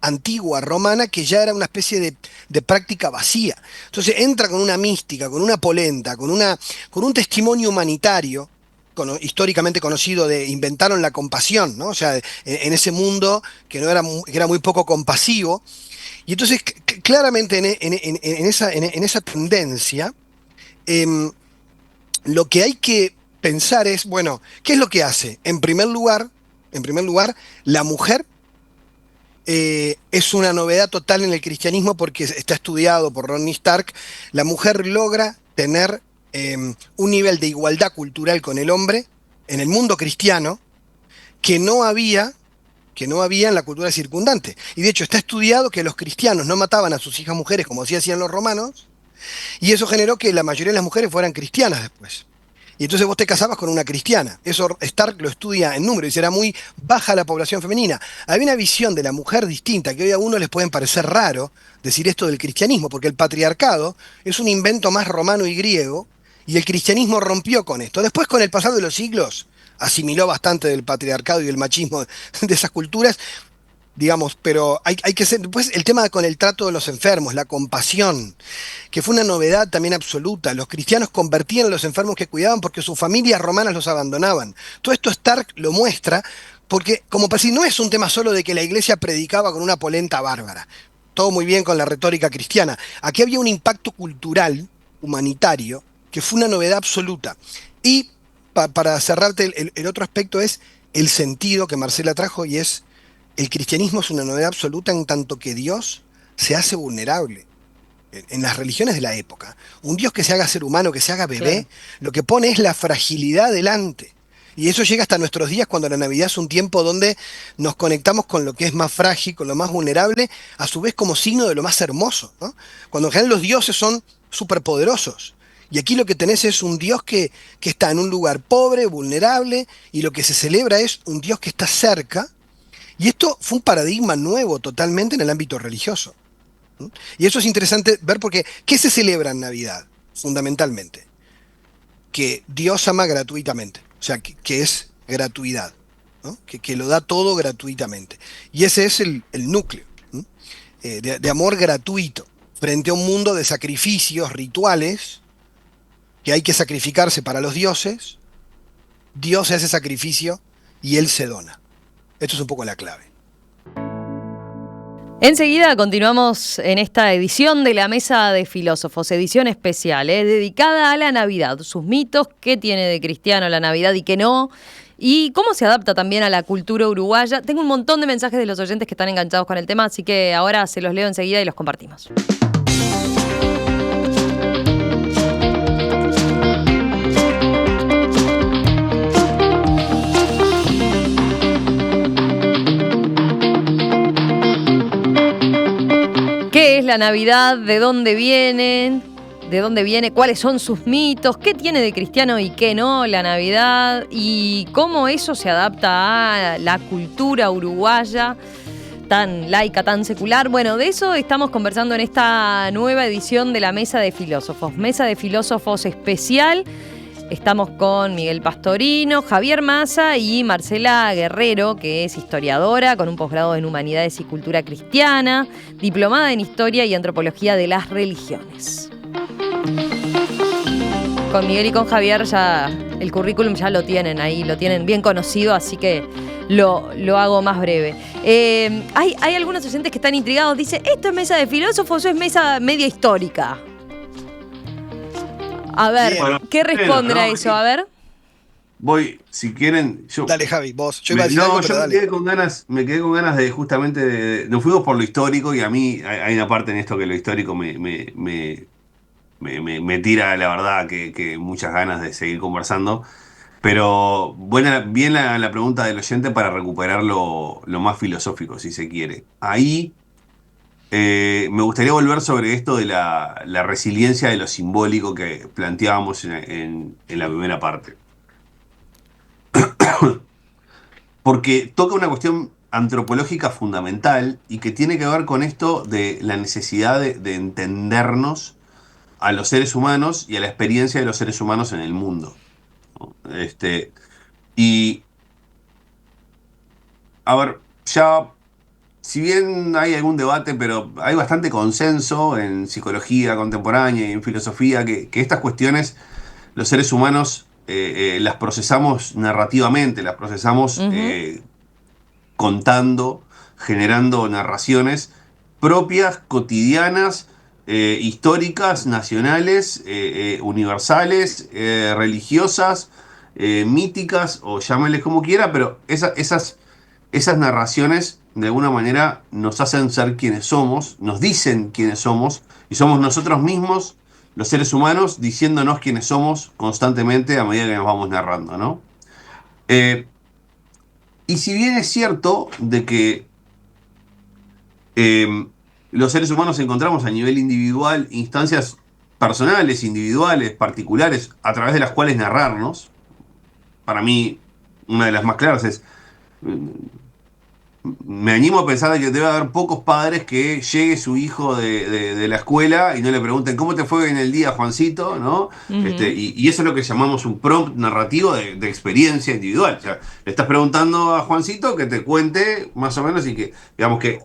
antigua romana que ya era una especie de práctica vacía. Entonces entra con una mística, con una polenta, con un testimonio humanitario históricamente conocido de inventaron la compasión, ¿no? O sea, en ese mundo que no era, que era muy poco compasivo. Y entonces, claramente en esa tendencia, em, lo que hay que pensar es, bueno, ¿qué es lo que hace? En primer lugar, la mujer es una novedad total en el cristianismo porque está estudiado por Rodney Stark. La mujer logra tener un nivel de igualdad cultural con el hombre en el mundo cristiano que no había en la cultura circundante. Y de hecho está estudiado que los cristianos no mataban a sus hijas mujeres como sí hacían los romanos, y eso generó que la mayoría de las mujeres fueran cristianas después. Y entonces vos te casabas con una cristiana. Eso Stark lo estudia en número y era muy baja la población femenina. Había una visión de la mujer distinta que hoy a uno les pueden parecer raro decir esto del cristianismo, porque el patriarcado es un invento más romano y griego y el cristianismo rompió con esto. Después, con el pasar de los siglos, asimiló bastante del patriarcado y del machismo de esas culturas, digamos, pero hay que ser. Después, el tema con el trato de los enfermos, la compasión, que fue una novedad también absoluta. Los cristianos convertían a los enfermos que cuidaban porque sus familias romanas los abandonaban. Todo esto Stark lo muestra porque, como para decir, no es un tema solo de que la iglesia predicaba con una polenta bárbara. Todo muy bien con la retórica cristiana. Aquí había un impacto cultural, humanitario, que fue una novedad absoluta. Y para cerrarte, el otro aspecto es el sentido que Marcela trajo, y es el cristianismo es una novedad absoluta en tanto que Dios se hace vulnerable. En las religiones de la época, un Dios que se haga ser humano, que se haga bebé, Claro. lo que pone es la fragilidad delante. Y eso llega hasta nuestros días, cuando la Navidad es un tiempo donde nos conectamos con lo que es más frágil, con lo más vulnerable, a su vez como signo de lo más hermoso, ¿no? Cuando en general los dioses son superpoderosos. Y aquí lo que tenés es un Dios que está en un lugar pobre, vulnerable, y lo que se celebra es un Dios que está cerca. Y esto fue un paradigma nuevo totalmente en el ámbito religioso. ¿No? Y eso es interesante ver porque, ¿qué se celebra en Navidad? Fundamentalmente, que Dios ama gratuitamente, o sea, que es gratuidad, ¿no? Que lo da todo gratuitamente. Y ese es el núcleo, ¿no? De amor gratuito, frente a un mundo de sacrificios rituales, que hay que sacrificarse para los dioses. Dios hace sacrificio y Él se dona. Esto es un poco la clave. Enseguida continuamos en esta edición de la Mesa de Filósofos, edición especial, dedicada a la Navidad, sus mitos, qué tiene de cristiano la Navidad y qué no, y cómo se adapta también a la cultura uruguaya. Tengo un montón de mensajes de los oyentes que están enganchados con el tema, así que ahora se los leo enseguida y los compartimos. ¿Qué es la Navidad? ¿De dónde viene? ¿De dónde viene? ¿Cuáles son sus mitos? ¿Qué tiene de cristiano y qué no la Navidad? ¿Y cómo eso se adapta a la cultura uruguaya tan laica, tan secular? Bueno, de eso estamos conversando en esta nueva edición de la Mesa de Filósofos. Mesa de Filósofos especial. Estamos con Miguel Pastorino, Javier Massa y Marcela Guerrero, que es historiadora con un posgrado en Humanidades y Cultura Cristiana, diplomada en Historia y Antropología de las Religiones. Con Miguel y con Javier ya el currículum ya lo tienen ahí, lo tienen bien conocido, así que lo hago más breve. Hay algunos oyentes que están intrigados. Dice, ¿esto es Mesa de Filósofos o es mesa media histórica? A ver, Bueno, ¿qué responden a eso? A ver. Voy, si quieren, yo. Dale, Javi, vos. Yo iba a decir algo, No, pero yo dale. me quedé con ganas de justamente nos fuimos por lo histórico, y a mí hay una parte en esto que lo histórico me tira, la verdad, que muchas ganas de seguir conversando. Pero bien la pregunta del oyente para recuperar lo más filosófico, si se quiere. Ahí me gustaría volver sobre esto de la resiliencia de lo simbólico que planteábamos en la primera parte. Porque toca una cuestión antropológica fundamental y que tiene que ver con esto de la necesidad de entendernos a los seres humanos y a la experiencia de los seres humanos en el mundo, ¿no? Y, a ver, ya si bien hay algún debate, pero hay bastante consenso en psicología contemporánea y en filosofía que estas cuestiones los seres humanos las procesamos narrativamente, las procesamos Ujú. contando, generando narraciones propias, cotidianas, históricas, nacionales, universales, religiosas, míticas, o llámenles como quiera, pero esas narraciones de alguna manera nos hacen ser quienes somos, nos dicen quiénes somos, y somos nosotros mismos, los seres humanos, diciéndonos quiénes somos constantemente a medida que nos vamos narrando, ¿no? Eh, y si bien es cierto de que eh, los seres humanos encontramos a nivel individual instancias personales, individuales, particulares, a través de las cuales narrarnos, para mí una de las más claras es me animo a pensar de que debe haber pocos padres que llegue su hijo de la escuela y no le pregunten cómo te fue en el día, Juancito, ¿no? Ujú. Y eso es lo que llamamos un prompt narrativo de experiencia individual. O sea, le estás preguntando a Juancito que te cuente más o menos y que, digamos, que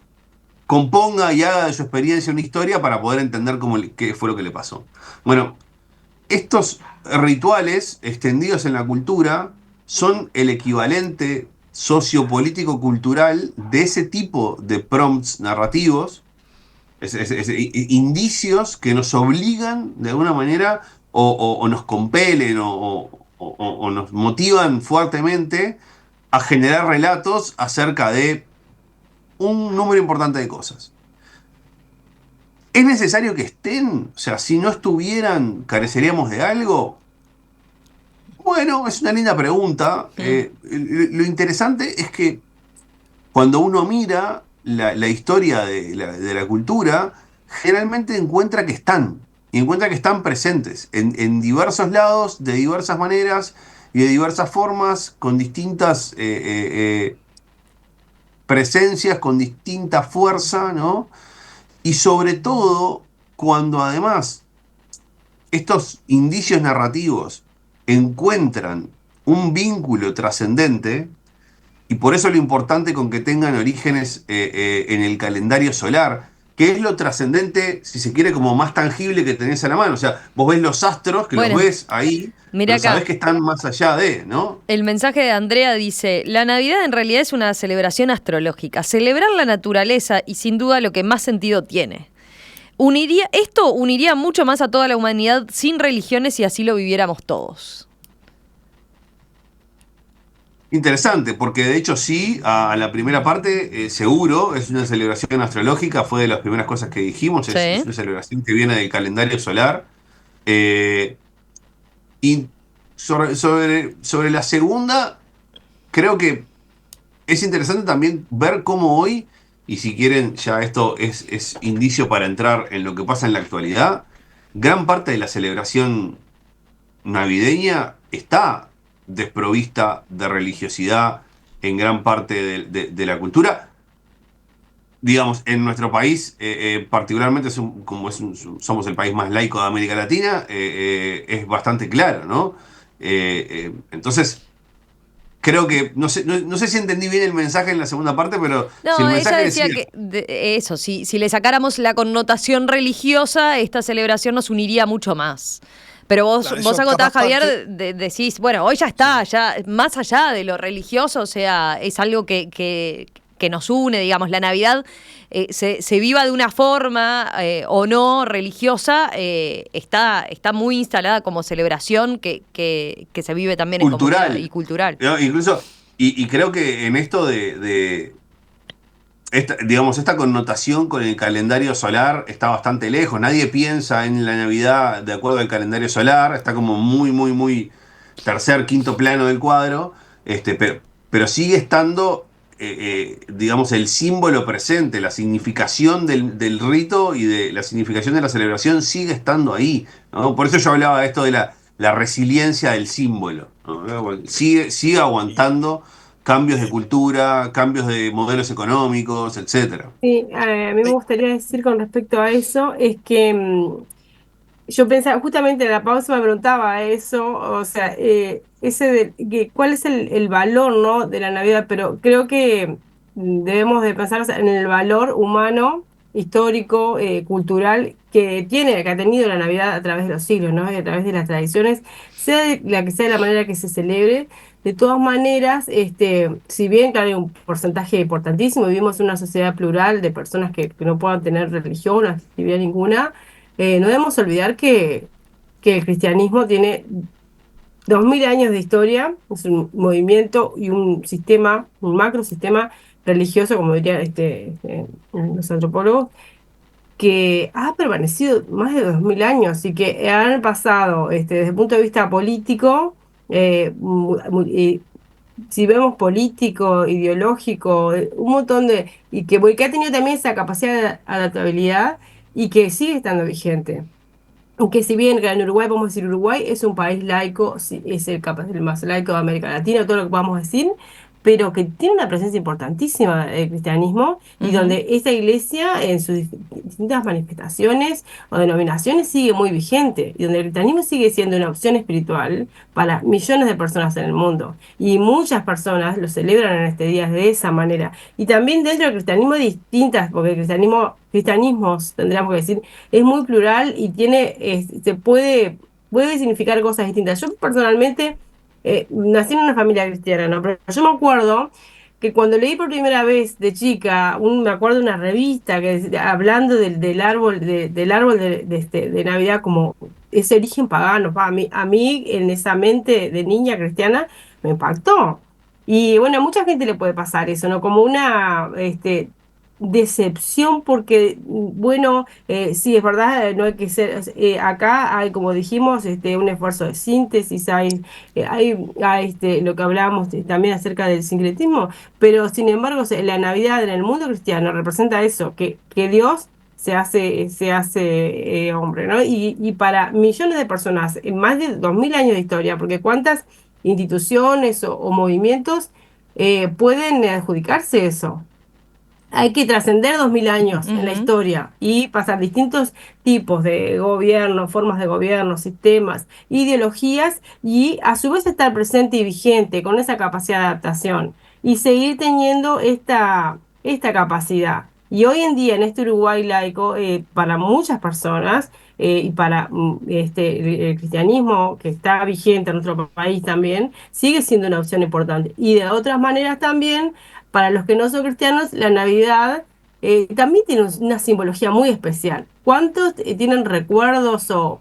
componga y haga de su experiencia una historia para poder entender qué fue lo que le pasó. Bueno, estos rituales extendidos en la cultura son el equivalente sociopolítico cultural de ese tipo de prompts narrativos, indicios que nos obligan de alguna manera o nos compelen o nos motivan fuertemente a generar relatos acerca de un número importante de cosas. ¿Es necesario que estén? O sea, si no estuvieran, ¿careceríamos de algo? Bueno, es una linda pregunta. Mm. Lo interesante es que cuando uno mira la historia de la cultura, generalmente encuentra que están, y encuentra que están presentes en diversos lados, de diversas maneras y de diversas formas, con distintas presencias, con distinta fuerza, ¿no? Y sobre todo, cuando además estos indicios narrativos encuentran un vínculo trascendente, y por eso lo importante con que tengan orígenes en el calendario solar, que es lo trascendente, si se quiere, como más tangible que tenés a la mano. O sea, vos ves los astros, que los Bueno, ves ahí, mira pero sabés acá. que están más allá de, ¿no? El mensaje de Andrea dice, la Navidad en realidad es una celebración astrológica, celebrar la naturaleza y sin duda lo que más sentido tiene. Esto uniría mucho más a toda la humanidad sin religiones si así lo viviéramos todos. Interesante, porque de hecho sí, a la primera parte, seguro, es una celebración astrológica, fue de las primeras cosas que dijimos, es Sí. una celebración que viene del calendario solar. Eh, y sobre la segunda, creo que es interesante también ver cómo hoy, y si quieren, ya esto es indicio para entrar en lo que pasa en la actualidad, gran parte de la celebración navideña está desprovista de religiosidad en gran parte de la cultura. Digamos, en nuestro país, particularmente como somos el país más laico de América Latina, es bastante claro, ¿no? Entonces, creo que, no sé si entendí bien el mensaje en la segunda parte, pero si el No, ella mensaje decía decía, que eso, si le sacáramos la connotación religiosa, esta celebración nos uniría mucho más. Pero Claro, vos eso agotás, capaz parte. Javier, decís, bueno, hoy ya está, ya más allá de lo religioso, o sea, es algo que nos une, digamos, la Navidad, se viva de una forma o no religiosa, está muy instalada como celebración que se vive también en comunidad y cultural, cultural. ¿no? Incluso, y creo que en esto de digamos, esta connotación con el calendario solar está bastante lejos. Nadie piensa en la Navidad de acuerdo al calendario solar. Está como muy tercer, quinto plano del cuadro. Pero sigue estando, digamos, el símbolo presente, la significación del rito y de la significación de la celebración sigue estando ahí, ¿no? Por eso yo hablaba de esto de la resiliencia del símbolo, ¿no? Sigue aguantando cambios de cultura, cambios de modelos económicos, etcétera. Sí, a mí me gustaría decir con respecto a eso, es que yo pensaba, justamente en la pausa me preguntaba eso, o sea, ¿cuál es el valor, ¿no? de la Navidad? Pero creo que debemos de pensar en el valor humano, histórico, cultural que ha tenido la Navidad a través de los siglos, ¿no? Y a través de las tradiciones, sea de la que sea la manera que se celebre. De todas maneras, si bien claro, hay un porcentaje importantísimo, vivimos en una sociedad plural de personas que no puedan tener religión o actividad ninguna, no debemos olvidar que el cristianismo tiene 2000 años de historia, es un movimiento y un sistema, un macro sistema religioso, como dirían los antropólogos, que ha permanecido más de 2000 años y que han pasado, desde el punto de vista político, si vemos político, ideológico, un montón que ha tenido también esa capacidad de adaptabilidad y que sigue estando vigente. Aunque si bien en Uruguay, vamos a decir, Uruguay es un país laico, sí, es capaz el más laico de América Latina, todo lo que podamos decir, pero que tiene una presencia importantísima del cristianismo y Ujú. donde esa iglesia en sus distintas manifestaciones o denominaciones sigue muy vigente y donde el cristianismo sigue siendo una opción espiritual para millones de personas en el mundo. Y muchas personas lo celebran en este día de esa manera. Y también dentro del cristianismo distintas, porque el cristianismos, tendríamos que decir, es muy plural y puede significar cosas distintas. Yo personalmente nací en una familia cristiana, ¿no? Pero yo me acuerdo que cuando leí por primera vez de chica, me acuerdo de una revista hablando del árbol de Navidad como ese origen pagano, a mí en esa mente de niña cristiana me impactó. Y bueno, a mucha gente le puede pasar eso, ¿no? Como una decepción porque, bueno, sí, es verdad, no hay que ser, acá hay, como dijimos, un esfuerzo de síntesis, hay lo que hablábamos también acerca del sincretismo, pero sin embargo, la Navidad en el mundo cristiano representa eso, que Dios se hace hombre, ¿no? Y para millones de personas, en más de 2000 años de historia, porque cuántas instituciones o movimientos pueden adjudicarse eso. Hay que trascender 2000 años en la Ujú. historia y pasar distintos tipos de gobierno, formas de gobierno, sistemas, ideologías y a su vez estar presente y vigente con esa capacidad de adaptación y seguir teniendo esta capacidad. Y hoy en día en este Uruguay laico, para muchas personas y para el cristianismo que está vigente en nuestro país también, sigue siendo una opción importante. Y de otras maneras también para los que no son cristianos, la Navidad también tiene una simbología muy especial. ¿Cuántos tienen recuerdos o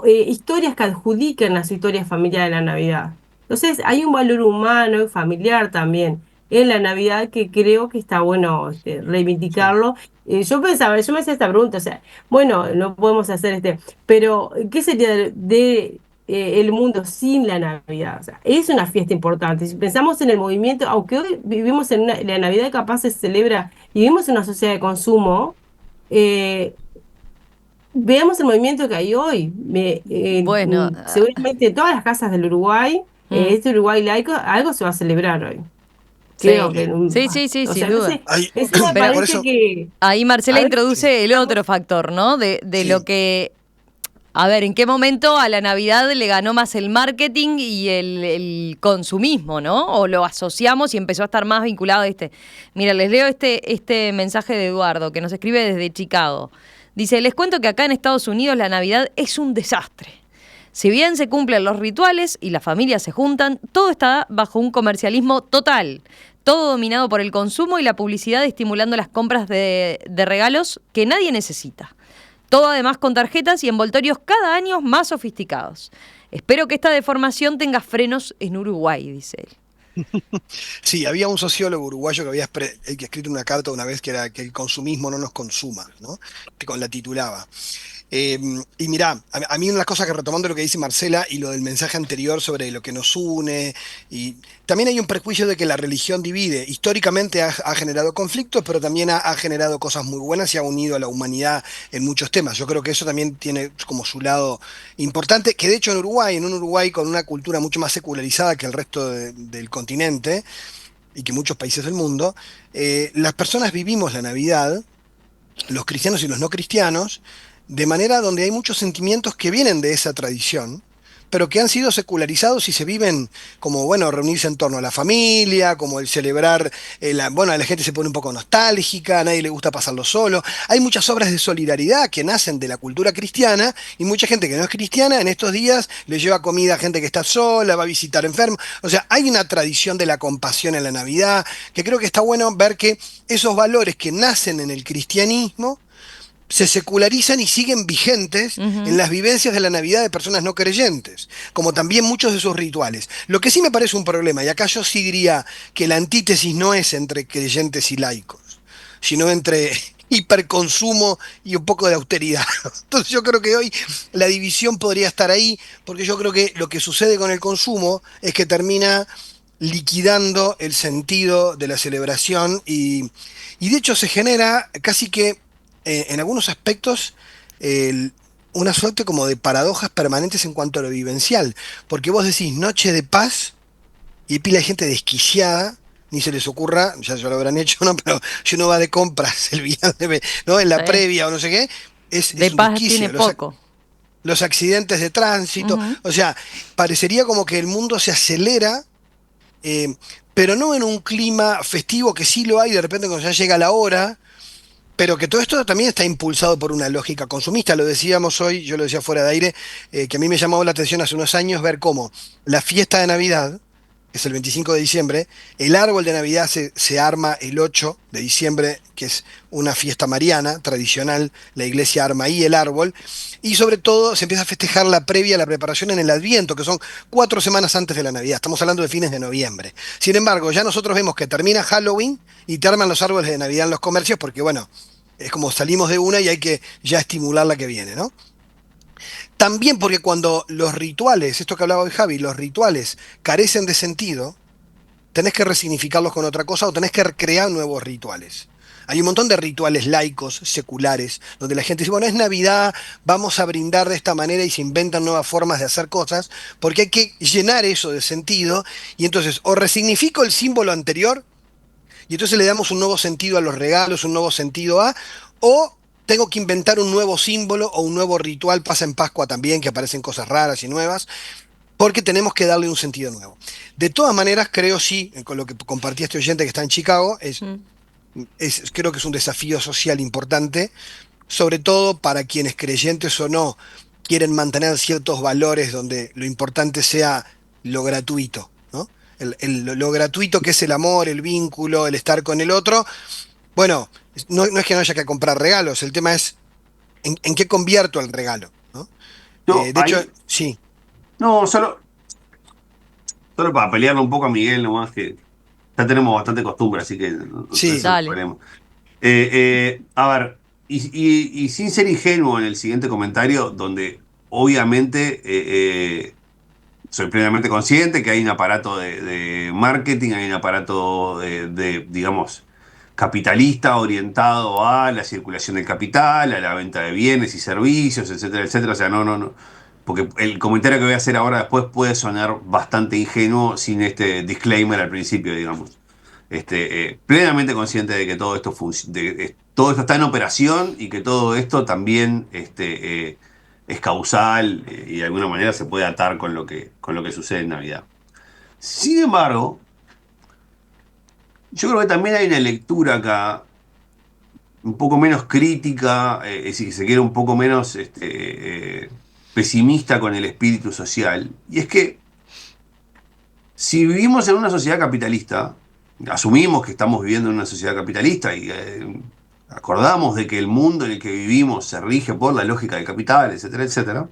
historias que adjudican a su historia familiar de la Navidad? Entonces, hay un valor humano y familiar también en la Navidad que creo que está bueno Sí. reivindicarlo. Yo me hacía esta pregunta, o sea, bueno, no podemos hacer pero ¿qué sería el mundo sin la Navidad? O sea, es una fiesta importante. Si pensamos en el movimiento, aunque hoy vivimos la Navidad capaz se celebra y vivimos en una sociedad de consumo, eh, veamos el movimiento que hay hoy. Bueno, Seguramente en todas las casas del Uruguay, mm, este Uruguay laico, algo se va a celebrar hoy. Creo sí, que, Sí. sí, sí, sí, o sin sea, duda. entonces, eso me Pero Por parece eso, que, ahí Marcela a ver, sí, introduce el estamos, otro factor, ¿no? De lo sí. que, a ver, ¿en qué momento a la Navidad le ganó más el marketing y el consumismo, ¿no? O lo asociamos y empezó a estar más vinculado a este. Mira, les leo este mensaje de Eduardo, que nos escribe desde Chicago. Dice, les cuento que acá en Estados Unidos la Navidad es un desastre. Si bien se cumplen los rituales y las familias se juntan, todo está bajo un comercialismo total. Todo dominado por el consumo y la publicidad estimulando las compras de regalos que nadie necesita. Todo además con tarjetas y envoltorios cada año más sofisticados. Espero que esta deformación tenga frenos en Uruguay, dice él. Sí, había un sociólogo uruguayo que había que escrito una carta una vez que era que el consumismo no nos consuma, ¿no? La titulaba. Eh, y mirá, a mí una de las cosas que retomando lo que dice Marcela y lo del mensaje anterior sobre lo que nos une, y también hay un prejuicio de que la religión divide. Históricamente ha generado conflictos, pero también ha generado cosas muy buenas y ha unido a la humanidad en muchos temas. Yo creo que eso también tiene como su lado importante, que de hecho en un Uruguay con una cultura mucho más secularizada que el resto del continente y que muchos países del mundo, las personas vivimos la Navidad, los cristianos y los no cristianos, de manera donde hay muchos sentimientos que vienen de esa tradición, pero que han sido secularizados y se viven como, bueno, reunirse en torno a la familia, como el celebrar, bueno, la gente se pone un poco nostálgica, a nadie le gusta pasarlo solo. Hay muchas obras de solidaridad que nacen de la cultura cristiana y mucha gente que no es cristiana en estos días le lleva comida a gente que está sola, va a visitar enfermos. O sea, hay una tradición de la compasión en la Navidad, que creo que está bueno ver que esos valores que nacen en el cristianismo se secularizan y siguen vigentes en Ujú. las vivencias de la Navidad de personas no creyentes, como también muchos de sus rituales. Lo que sí me parece un problema, y acá yo sí diría que la antítesis no es entre creyentes y laicos, sino entre hiperconsumo y un poco de austeridad. Entonces yo creo que hoy la división podría estar ahí, porque yo creo que lo que sucede con el consumo es que termina liquidando el sentido de la celebración y de hecho se genera casi que en algunos aspectos el- una suerte como de paradojas permanentes en cuanto a lo vivencial, porque vos decís noche de paz y pila de gente desquiciada, ni se les ocurra, ya lo habrán hecho, ¿no? Pero si uno va de compras el viernes, ¿no? En la Sí. previa o no sé qué, De es un paz tiene desquicio. poco. Los accidentes de tránsito, Ujú. o sea, parecería como que el mundo se acelera, eh, pero no en un clima festivo que sí lo hay de repente cuando ya llega la hora, pero que todo esto también está impulsado por una lógica consumista. Lo decíamos hoy, yo lo decía fuera de aire, que a mí me llamó la atención hace unos años ver cómo la fiesta de Navidad, que es el 25 de diciembre, el árbol de Navidad se arma el 8 de diciembre, que es una fiesta mariana tradicional, la iglesia arma ahí el árbol, y sobre todo se empieza a festejar la previa, la preparación en el Adviento, que son 4 semanas antes de la Navidad, estamos hablando de fines de noviembre. Sin embargo, ya nosotros vemos que termina Halloween y te arman los árboles de Navidad en los comercios, porque bueno, es como salimos de una y hay que ya estimular la que viene, ¿no? También porque cuando los rituales, esto que hablaba hoy Javi, los rituales carecen de sentido, tenés que resignificarlos con otra cosa o tenés que crear nuevos rituales. Hay un montón de rituales laicos, seculares, donde la gente dice, bueno, es Navidad, vamos a brindar de esta manera y se inventan nuevas formas de hacer cosas, porque hay que llenar eso de sentido y entonces o resignifico el símbolo anterior y entonces le damos un nuevo sentido a los regalos, un nuevo sentido o tengo que inventar un nuevo símbolo o un nuevo ritual, pasa en Pascua también, que aparecen cosas raras y nuevas, porque tenemos que darle un sentido nuevo. De todas maneras, creo sí, con lo que compartía este oyente que está en Chicago, Mm. creo que es un desafío social importante, sobre todo para quienes creyentes o no quieren mantener ciertos valores donde lo importante sea lo gratuito, ¿no? Lo gratuito que es el amor, el vínculo, el estar con el otro. Bueno, no es que no haya que comprar regalos, el tema es en qué convierto el regalo, ¿no? No, De hecho, ahí, sí, no, solo para pelearle un poco a Miguel nomás, que ya tenemos bastante costumbre, así que sí, eso no es Dale. problema. A ver, y sin ser ingenuo en el siguiente comentario, donde obviamente soy plenamente consciente que hay un aparato de marketing, hay un aparato digamos, capitalista orientado a la circulación del capital, a la venta de bienes y servicios, etcétera, etcétera. O sea, no. Porque el comentario que voy a hacer ahora después puede sonar bastante ingenuo sin este disclaimer al principio, digamos. Plenamente consciente de que todo esto, todo esto está en operación y que todo esto también es causal y de alguna manera se puede atar con lo que sucede en Navidad. Sin embargo, yo creo que también hay una lectura acá un poco menos crítica, si se quiere un poco menos pesimista con el espíritu social, y es que si vivimos en una sociedad capitalista, asumimos que estamos viviendo en una sociedad capitalista y acordamos de que el mundo en el que vivimos se rige por la lógica del capital, etcétera, etcétera,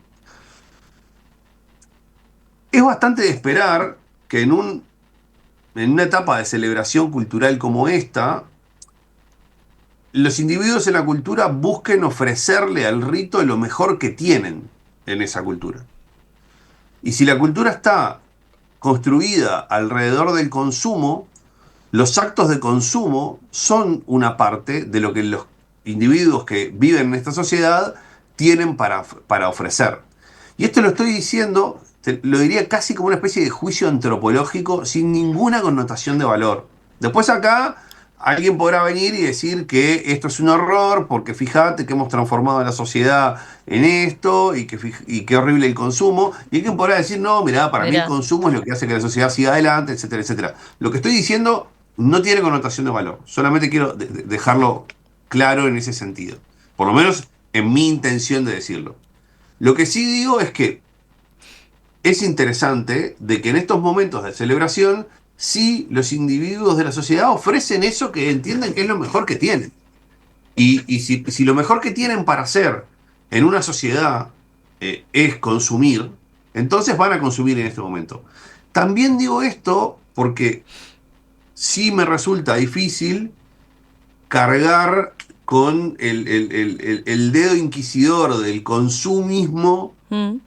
es bastante de esperar que en una etapa de celebración cultural como esta, los individuos en la cultura busquen ofrecerle al rito lo mejor que tienen en esa cultura. Y si la cultura está construida alrededor del consumo, los actos de consumo son una parte de lo que los individuos que viven en esta sociedad tienen para ofrecer. Y esto lo estoy diciendo, lo diría casi como una especie de juicio antropológico sin ninguna connotación de valor. Después acá alguien podrá venir y decir que esto es un horror, porque fíjate que hemos transformado a la sociedad en esto y qué horrible el consumo. Y alguien podrá decir, no, mirá, para mí el consumo es lo que hace que la sociedad siga adelante, etcétera, etcétera. Lo que estoy diciendo no tiene connotación de valor. Solamente quiero dejarlo claro en ese sentido. Por lo menos en mi intención de decirlo. Lo que sí digo es que es interesante de que en estos momentos de celebración, sí los individuos de la sociedad ofrecen eso que entienden que es lo mejor que tienen. Y si lo mejor que tienen para hacer en una sociedad es consumir, entonces van a consumir en este momento. También digo esto porque sí me resulta difícil cargar con el dedo inquisidor del consumismo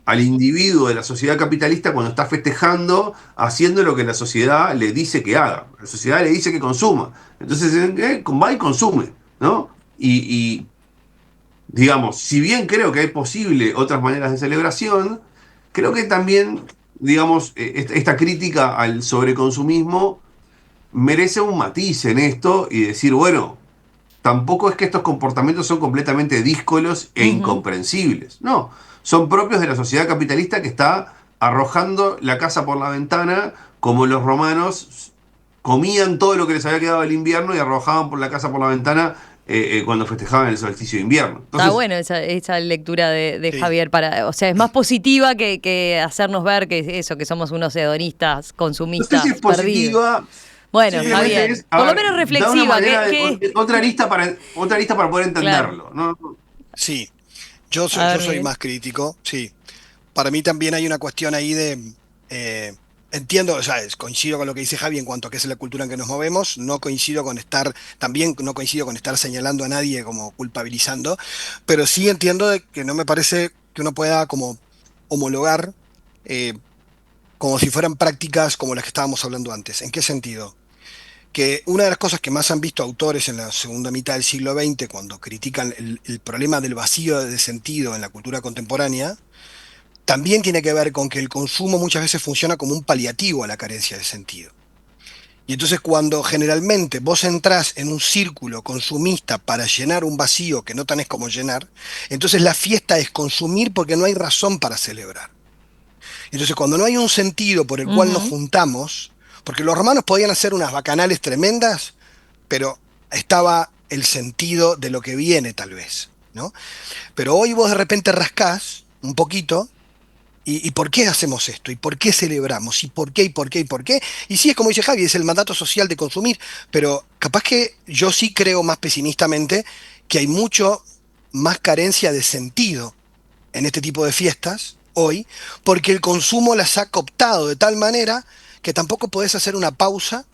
al individuo de la sociedad capitalista cuando está festejando, haciendo lo que la sociedad le dice que haga. La sociedad le dice que consuma. Entonces va y consume, ¿no? Y digamos, si bien creo que hay posible otras maneras de celebración, creo que también, digamos, esta crítica al sobreconsumismo merece un matiz en esto y decir, bueno, tampoco es que estos comportamientos son completamente díscolos e incomprensibles. No, son propios de la sociedad capitalista que está arrojando la casa por la ventana, como los romanos comían todo lo que les había quedado del invierno y arrojaban por la casa por la ventana cuando festejaban el solsticio de invierno. Entonces, está bueno esa lectura de Javier, o sea, es más positiva que hacernos ver que somos unos hedonistas, consumistas. No sé si es positiva. Bueno, está bien. Por lo menos reflexiva. Otra arista para poder entenderlo. Claro. ¿No? Sí, yo soy más crítico, sí. Para mí también hay una cuestión ahí de... entiendo, o sea, coincido con lo que dice Javi en cuanto a qué es la cultura en que nos movemos, no coincido con estar señalando a nadie como culpabilizando, pero sí entiendo de que no me parece que uno pueda como homologar como si fueran prácticas como las que estábamos hablando antes. ¿En qué sentido? Que una de las cosas que más han visto autores en la segunda mitad del siglo XX, cuando critican el problema del vacío de sentido en la cultura contemporánea, también tiene que ver con que el consumo muchas veces funciona como un paliativo a la carencia de sentido. Y entonces cuando generalmente vos entrás en un círculo consumista para llenar un vacío que no tenés como llenar, entonces la fiesta es consumir porque no hay razón para celebrar. Entonces cuando no hay un sentido por el cual nos juntamos, porque los romanos podían hacer unas bacanales tremendas, pero estaba el sentido de lo que viene tal vez, ¿no? Pero hoy vos de repente rascás un poquito, ¿y por qué hacemos esto? ¿Y por qué celebramos? ¿Y por qué? ¿Y por qué? ¿Y por qué? Y sí, es como dice Javi, es el mandato social de consumir, pero capaz que yo sí creo más pesimistamente que hay mucho más carencia de sentido en este tipo de fiestas hoy, porque el consumo las ha cooptado de tal manera que tampoco podés hacer una pausa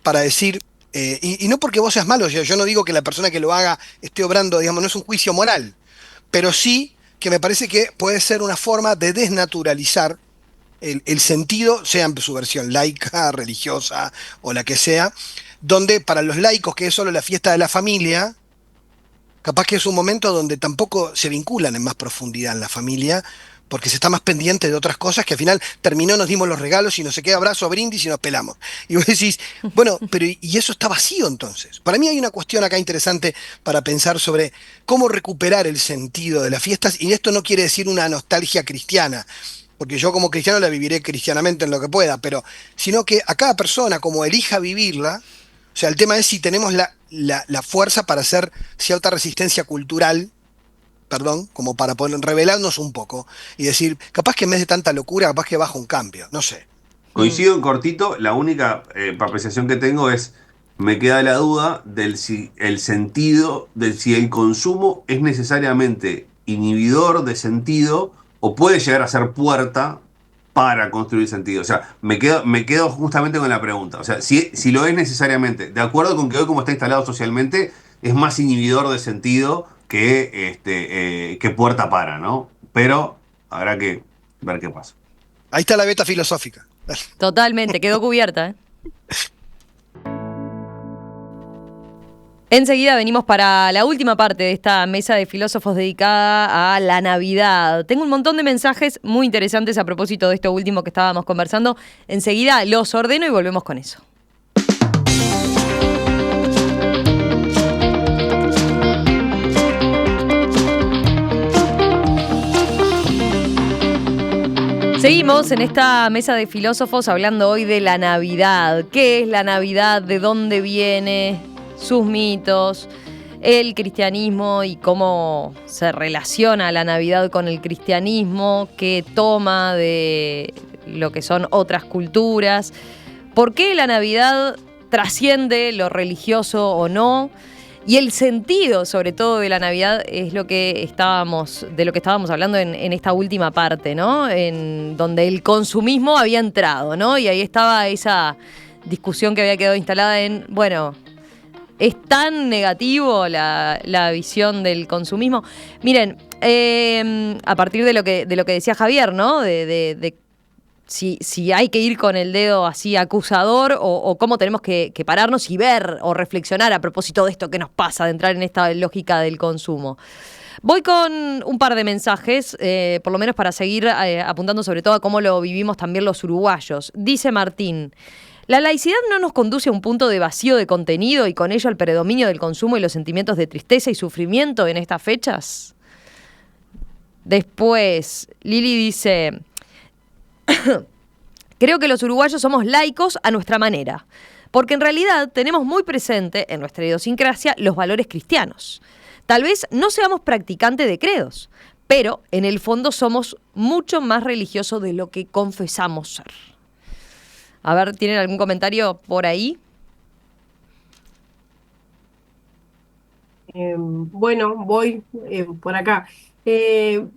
para decir, y no porque vos seas malo, yo no digo que la persona que lo haga esté obrando, digamos, no es un juicio moral, pero sí que me parece que puede ser una forma de desnaturalizar el sentido, sea en su versión laica, religiosa o la que sea, donde para los laicos, que es solo la fiesta de la familia, capaz que es un momento donde tampoco se vinculan en más profundidad en la familia, porque se está más pendiente de otras cosas que al final terminó, nos dimos los regalos y nos se queda abrazo, brindis y nos pelamos. Y vos decís, bueno, pero ¿y eso está vacío entonces? Para mí hay una cuestión acá interesante para pensar sobre cómo recuperar el sentido de las fiestas, y esto no quiere decir una nostalgia cristiana, porque yo como cristiano la viviré cristianamente en lo que pueda, pero sino que a cada persona como elija vivirla, o sea, el tema es si tenemos la fuerza para hacer cierta resistencia cultural, como para poder revelarnos un poco y decir, capaz que en vez de tanta locura, capaz que baja un cambio, no sé. Coincido en cortito, la única apreciación que tengo es, me queda la duda del si el sentido, del si el consumo es necesariamente inhibidor de sentido o puede llegar a ser puerta para construir sentido. O sea, me quedo justamente con la pregunta. O sea, si lo es necesariamente, de acuerdo con que hoy como está instalado socialmente, es más inhibidor de sentido que puerta para, ¿no? Pero habrá que ver qué pasa. Ahí está la beta filosófica. Totalmente, quedó cubierta, ¿eh? Enseguida venimos para la última parte de esta mesa de filósofos dedicada a la Navidad. Tengo un montón de mensajes muy interesantes a propósito de esto último que estábamos conversando. Enseguida los ordeno y volvemos con eso. Seguimos en esta mesa de filósofos hablando hoy de la Navidad. ¿Qué es la Navidad? ¿De dónde viene? Sus mitos, el cristianismo y cómo se relaciona la Navidad con el cristianismo, qué toma de lo que son otras culturas. ¿Por qué la Navidad trasciende lo religioso o no? Y el sentido, sobre todo, de la Navidad es lo que estábamos hablando en esta última parte, ¿no? En donde el consumismo había entrado, ¿no? Y ahí estaba esa discusión que había quedado instalada en, bueno, ¿es tan negativo la visión del consumismo? Miren, a partir de lo que decía Javier, ¿no? De si hay que ir con el dedo así acusador o cómo tenemos que pararnos y ver o reflexionar a propósito de esto que nos pasa, de entrar en esta lógica del consumo. Voy con un par de mensajes, por lo menos para seguir apuntando sobre todo a cómo lo vivimos también los uruguayos. Dice Martín: ¿la laicidad no nos conduce a un punto de vacío de contenido y con ello al predominio del consumo y los sentimientos de tristeza y sufrimiento en estas fechas? Después, Lili dice: creo que los uruguayos somos laicos a nuestra manera, porque en realidad tenemos muy presente en nuestra idiosincrasia los valores cristianos. Tal vez no seamos practicantes de credos, pero en el fondo somos mucho más religiosos de lo que confesamos ser. A ver, ¿tienen algún comentario por ahí? Bueno, voy por acá.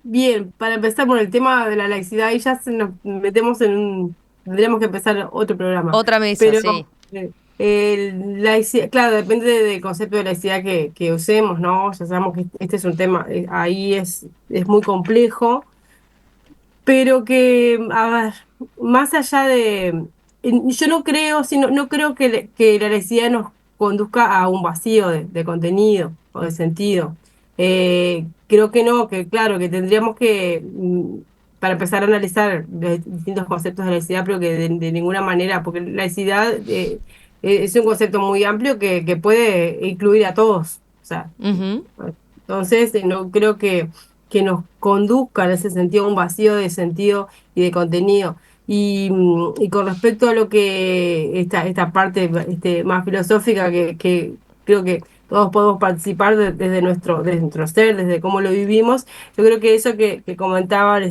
Bien, para empezar por el tema de la laicidad, y ya nos metemos tendríamos que empezar otro programa. Otra mesa, Pero sí. claro, depende del concepto de laicidad que usemos, ¿no? Ya sabemos que este es un tema, ahí es muy complejo, pero que, a ver, más allá yo no creo, no creo que la laicidad nos conduzca a un vacío de contenido o de sentido. Creo que no, que claro, que tendríamos que, para empezar a analizar los distintos conceptos de laicidad, pero que de ninguna manera, porque laicidad es un concepto muy amplio que puede incluir a todos. O sea, Ujú. entonces, no creo que nos conduzca en ese sentido a un vacío de sentido y de contenido. Y con respecto a lo que esta parte más filosófica que creo que todos podemos participar desde nuestro ser, desde cómo lo vivimos, yo creo que eso que comentaban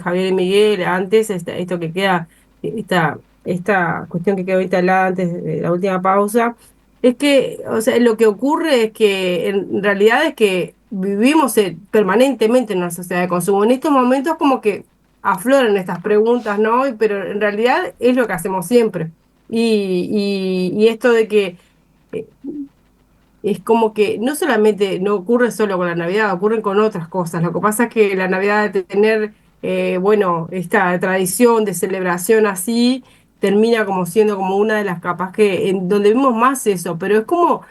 Javier y Miguel antes, esto que queda, esta cuestión que quedó instalada antes de la última pausa, es que, o sea, lo que ocurre es que en realidad es que vivimos permanentemente en una sociedad de consumo. En estos momentos como que afloran estas preguntas, ¿no? Pero en realidad es lo que hacemos siempre. Y esto de que eh, es como que no solamente no ocurre solo con la Navidad, ocurren con otras cosas. Lo que pasa es que la Navidad de tener, bueno, esta tradición de celebración así, termina como siendo como una de las capas que en donde vemos más eso, pero es como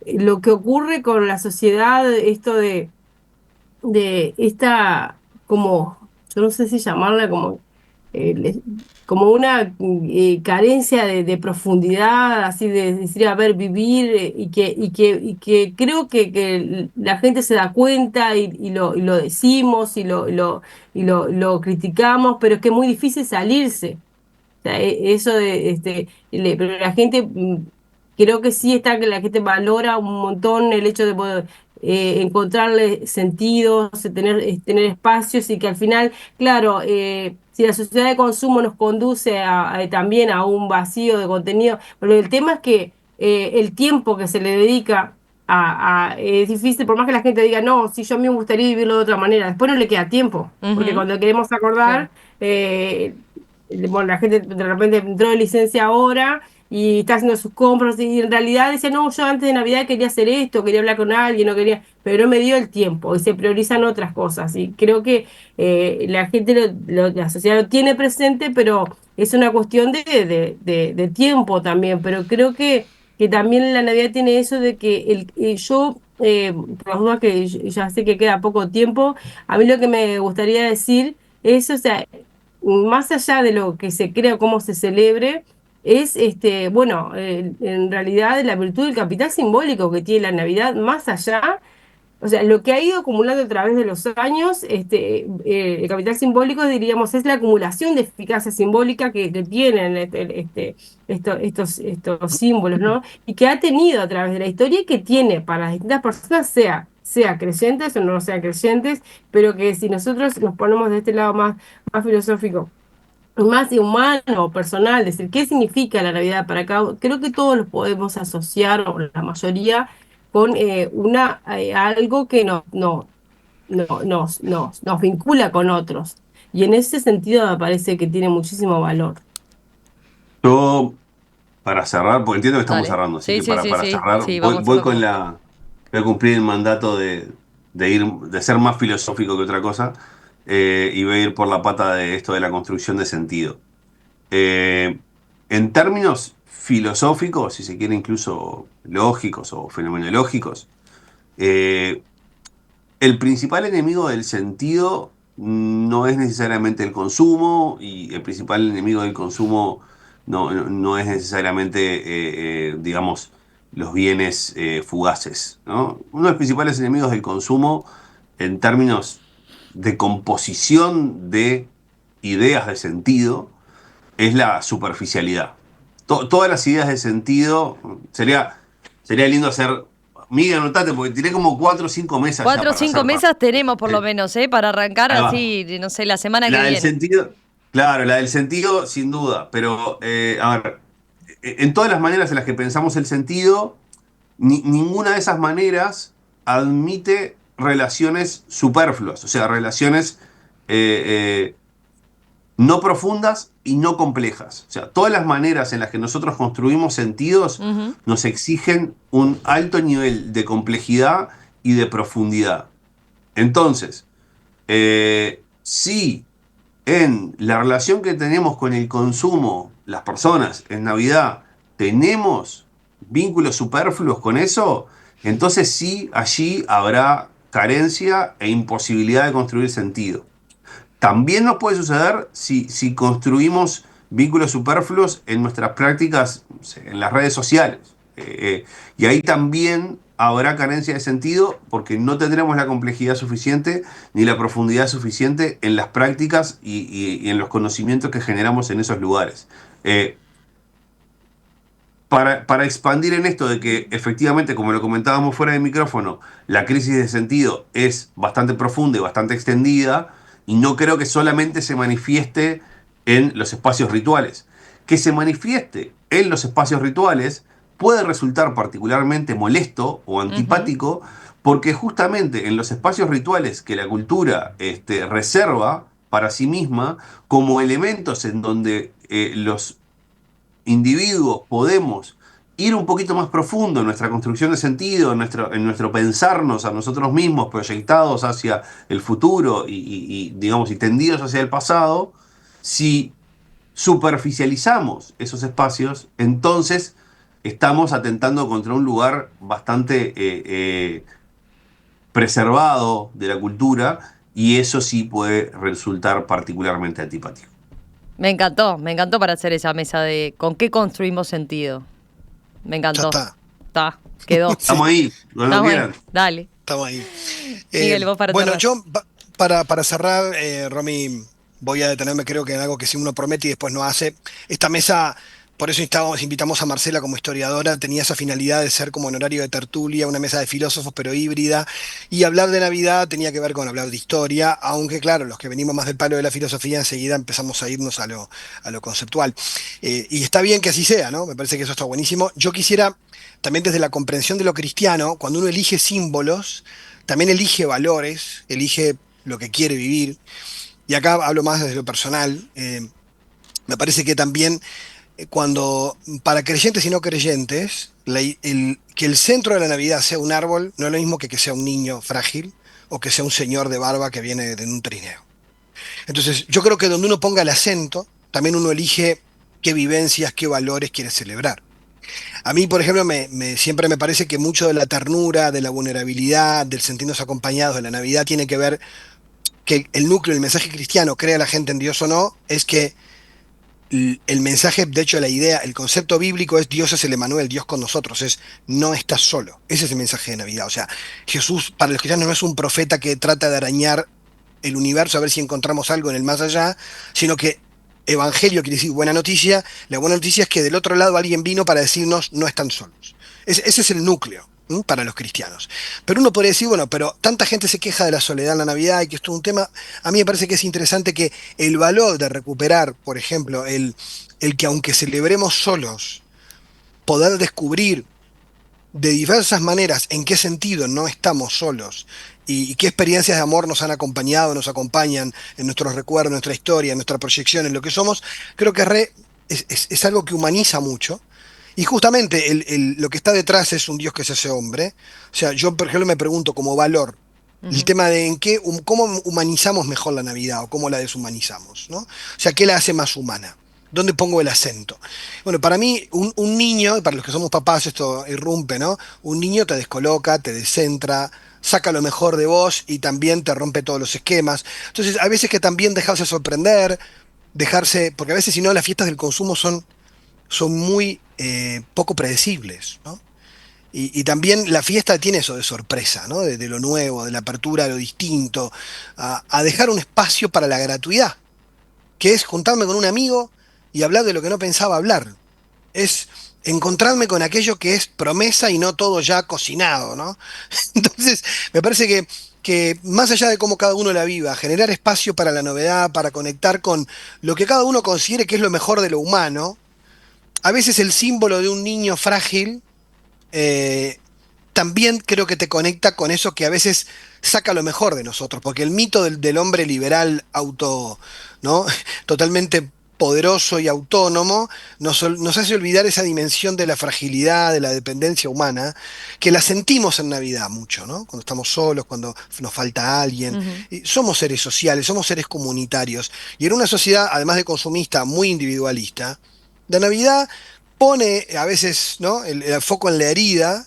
lo que ocurre con la sociedad, esto de esta, como, yo no sé si llamarla como, como una carencia de profundidad, así de decir, a ver, vivir, y que creo que la gente se da cuenta y lo decimos y lo criticamos, pero es que es muy difícil salirse. O sea, eso pero la gente, creo que sí está que la gente valora un montón el hecho de poder encontrarle sentidos, tener espacios y que al final, claro, si la sociedad de consumo nos conduce también a un vacío de contenido, pero el tema es que el tiempo que se le dedica es difícil, por más que la gente diga, no, si yo a mí me gustaría vivirlo de otra manera, después no le queda tiempo, porque Ujú. cuando queremos Claro. acordar, bueno, la gente de repente entró de licencia ahora y está haciendo sus compras y en realidad dice, no, yo antes de Navidad quería hacer esto, quería hablar con alguien, no quería, pero no me dio el tiempo y se priorizan otras cosas. Y creo que la gente, la sociedad lo tiene presente, pero es una cuestión de tiempo también. Pero creo que también la Navidad tiene eso de que yo, por las dudas que ya sé que queda poco tiempo, a mí lo que me gustaría decir es, o sea, más allá de lo que se crea o cómo se celebre, es bueno, en realidad la virtud del capital simbólico que tiene la Navidad, más allá, O sea, lo que ha ido acumulando a través de los años, el capital simbólico, diríamos, es la acumulación de eficacia simbólica que tienen estos símbolos, ¿no? Y que ha tenido a través de la historia y que tiene para las distintas personas, sea creyentes o no sean creyentes, pero que si nosotros nos ponemos de este lado más filosófico, más de humano, personal, decir, ¿qué significa la Navidad para acá? Creo que todos los podemos asociar, o la mayoría, con algo que nos vincula con otros. Y en ese sentido me parece que tiene muchísimo valor. Yo, para cerrar, porque entiendo que estamos Dale. cerrando, así Sí, que sí, sí, para sí. cerrar, Sí, voy, vamos, voy con vamos. voy a cumplir el mandato de ser más filosófico que otra cosa, y voy a ir por la pata de esto de la construcción de sentido. Eh, en términos filosóficos, si se quiere incluso lógicos o fenomenológicos, eh, el principal enemigo del sentido no es necesariamente el consumo, y el principal enemigo del consumo no es necesariamente, digamos, los bienes fugaces, ¿no? Uno de los principales enemigos del consumo en términos de composición de ideas de sentido es la superficialidad. Todas las ideas de sentido, sería lindo hacer. Miguel, anotate, porque tiré como 4 o 5 mesas ya 4 o para 5 hacer. mesas tenemos por lo menos, ¿eh? Para arrancar Ahí va. así, no sé, la semana que La del viene. sentido, claro, la del sentido, sin duda, pero a ver, en todas las maneras en las que pensamos el sentido, ninguna de esas maneras admite relaciones superfluas, o sea, relaciones eh, no profundas y no complejas. O sea, todas las maneras en las que nosotros construimos sentidos Ujú. nos exigen un alto nivel de complejidad y de profundidad. Entonces, si en la relación que tenemos con el consumo, las personas en Navidad, tenemos vínculos superfluos con eso, entonces sí, allí habrá carencia e imposibilidad de construir sentido. También nos puede suceder si construimos vínculos superfluos en nuestras prácticas, no sé, en las redes sociales. Y ahí también habrá carencia de sentido porque no tendremos la complejidad suficiente ni la profundidad suficiente en las prácticas y en los conocimientos que generamos en esos lugares. Eh, para expandir en esto de que efectivamente, como lo comentábamos fuera de micrófono, la crisis de sentido es bastante profunda y bastante extendida, y no creo que solamente se manifieste en los espacios rituales. Que se manifieste en los espacios rituales puede resultar particularmente molesto o Ujú. antipático, porque justamente en los espacios rituales que la cultura reserva para sí misma, como elementos en donde los individuos podemos ir un poquito más profundo en nuestra construcción de sentido, en nuestro pensarnos a nosotros mismos, proyectados hacia el futuro digamos, y tendidos hacia el pasado, si superficializamos esos espacios, entonces estamos atentando contra un lugar bastante preservado de la cultura, y eso sí puede resultar particularmente antipático. Me encantó para hacer esa mesa de con qué construimos sentido. Me Ya encantó. está. Está, quedó. Sí, Estamos ahí, cuando Estamos ahí. quieran. Dale. estamos ahí. Miguel, vos para Bueno, cerrar. yo para cerrar, Romy, voy a detenerme creo que en algo que si uno promete y después no hace. Esta mesa, por eso invitamos a Marcela como historiadora, tenía esa finalidad de ser como en horario de tertulia, una mesa de filósofos pero híbrida, y hablar de Navidad tenía que ver con hablar de historia, aunque claro, los que venimos más del palo de la filosofía enseguida empezamos a irnos a lo conceptual. Y está bien que así sea, ¿no? Me parece que eso está buenísimo. Yo quisiera, también desde la comprensión de lo cristiano, cuando uno elige símbolos, también elige valores, elige lo que quiere vivir. Y acá hablo más desde lo personal. Me parece que también cuando, para creyentes y no creyentes, que el centro de la Navidad sea un árbol, no es lo mismo que sea un niño frágil o que sea un señor de barba que viene de un trineo. Entonces, yo creo que donde uno ponga el acento, también uno elige qué vivencias, qué valores quiere celebrar. A mí, por ejemplo, siempre me parece que mucho de la ternura, de la vulnerabilidad, del sentirnos acompañados de la Navidad tiene que ver que el núcleo, el mensaje cristiano, crea la gente en Dios o no, es que el mensaje, de hecho, la idea, el concepto bíblico es Dios es el Emanuel, Dios con nosotros, es no estás solo. Ese es el mensaje de Navidad. O sea, Jesús para los cristianos no es un profeta que trata de arañar el universo a ver si encontramos algo en el más allá, sino que evangelio quiere decir buena noticia. La buena noticia es que del otro lado alguien vino para decirnos no están solos. Ese es el núcleo. Para los cristianos. Pero uno podría decir, bueno, pero tanta gente se queja de la soledad en la Navidad y que esto es un tema, a mí me parece que es interesante que el valor de recuperar, por ejemplo, el que aunque celebremos solos, poder descubrir de diversas maneras en qué sentido no estamos solos y qué experiencias de amor nos han acompañado, nos acompañan en nuestros recuerdos, en nuestra historia, en nuestra proyección, en lo que somos, creo que es algo que humaniza mucho. Y justamente lo que está detrás es un Dios que se hace hombre. O sea, yo por ejemplo me pregunto como valor, el tema de cómo humanizamos mejor la Navidad o cómo la deshumanizamos, ¿no? O sea, ¿qué la hace más humana? ¿Dónde pongo el acento? Bueno, para mí, un niño, y para los que somos papás esto irrumpe, ¿no? Un niño te descoloca, te descentra, saca lo mejor de vos y también te rompe todos los esquemas. Entonces, a veces que también dejarse sorprender, porque a veces si no las fiestas del consumo son muy poco predecibles, ¿no? Y también la fiesta tiene eso de sorpresa, ¿no? De lo nuevo, de la apertura a lo distinto, a dejar un espacio para la gratuidad, que es juntarme con un amigo y hablar de lo que no pensaba hablar. Es encontrarme con aquello que es promesa y no todo ya cocinado, ¿no? Entonces, me parece que más allá de cómo cada uno la viva, generar espacio para la novedad, para conectar con lo que cada uno considere que es lo mejor de lo humano. A veces el símbolo de un niño frágil eh, también creo que te conecta con eso que a veces saca lo mejor de nosotros, porque el mito del hombre liberal ¿no? Totalmente poderoso y autónomo nos hace olvidar esa dimensión de la fragilidad, de la dependencia humana, que la sentimos en Navidad mucho, ¿no? Cuando estamos solos, cuando nos falta alguien. Ujú. Y somos seres sociales, somos seres comunitarios, y en una sociedad, además de consumista, muy individualista, la Navidad pone a veces, ¿no? el foco en la herida,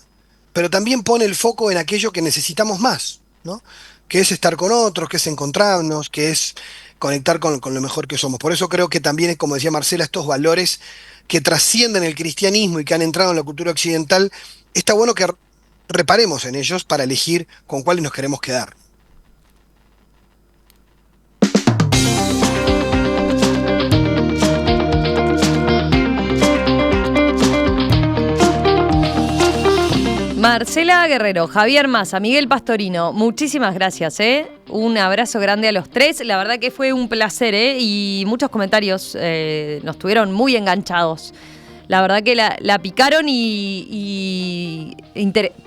pero también pone el foco en aquello que necesitamos más, ¿no? Que es estar con otros, que es encontrarnos, que es conectar con lo mejor que somos. Por eso creo que también, como decía Marcela, estos valores que trascienden el cristianismo y que han entrado en la cultura occidental, está bueno que reparemos en ellos para elegir con cuáles nos queremos quedar. Marcela Guerrero, Javier Massa, Miguel Pastorino, muchísimas gracias, ¿eh? Un abrazo grande a los tres. La verdad que fue un placer, ¿eh? Y muchos comentarios nos tuvieron muy enganchados. La verdad que la picaron y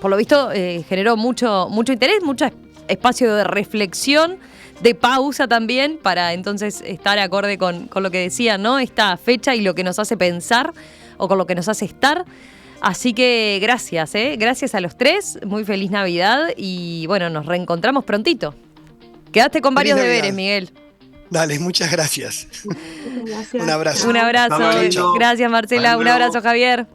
por lo visto generó mucho interés, mucho espacio de reflexión, de pausa también, para entonces estar acorde con lo que decían, ¿no? Esta fecha y lo que nos hace pensar o con lo que nos hace estar. Así que gracias, gracias a los tres, muy feliz Navidad y bueno, nos reencontramos prontito. Quedaste con varios deberes, Miguel. Dale, muchas gracias. Gracias. Un abrazo. Un abrazo, Hasta luego. gracias Marcela, Hasta un luego. abrazo Javier.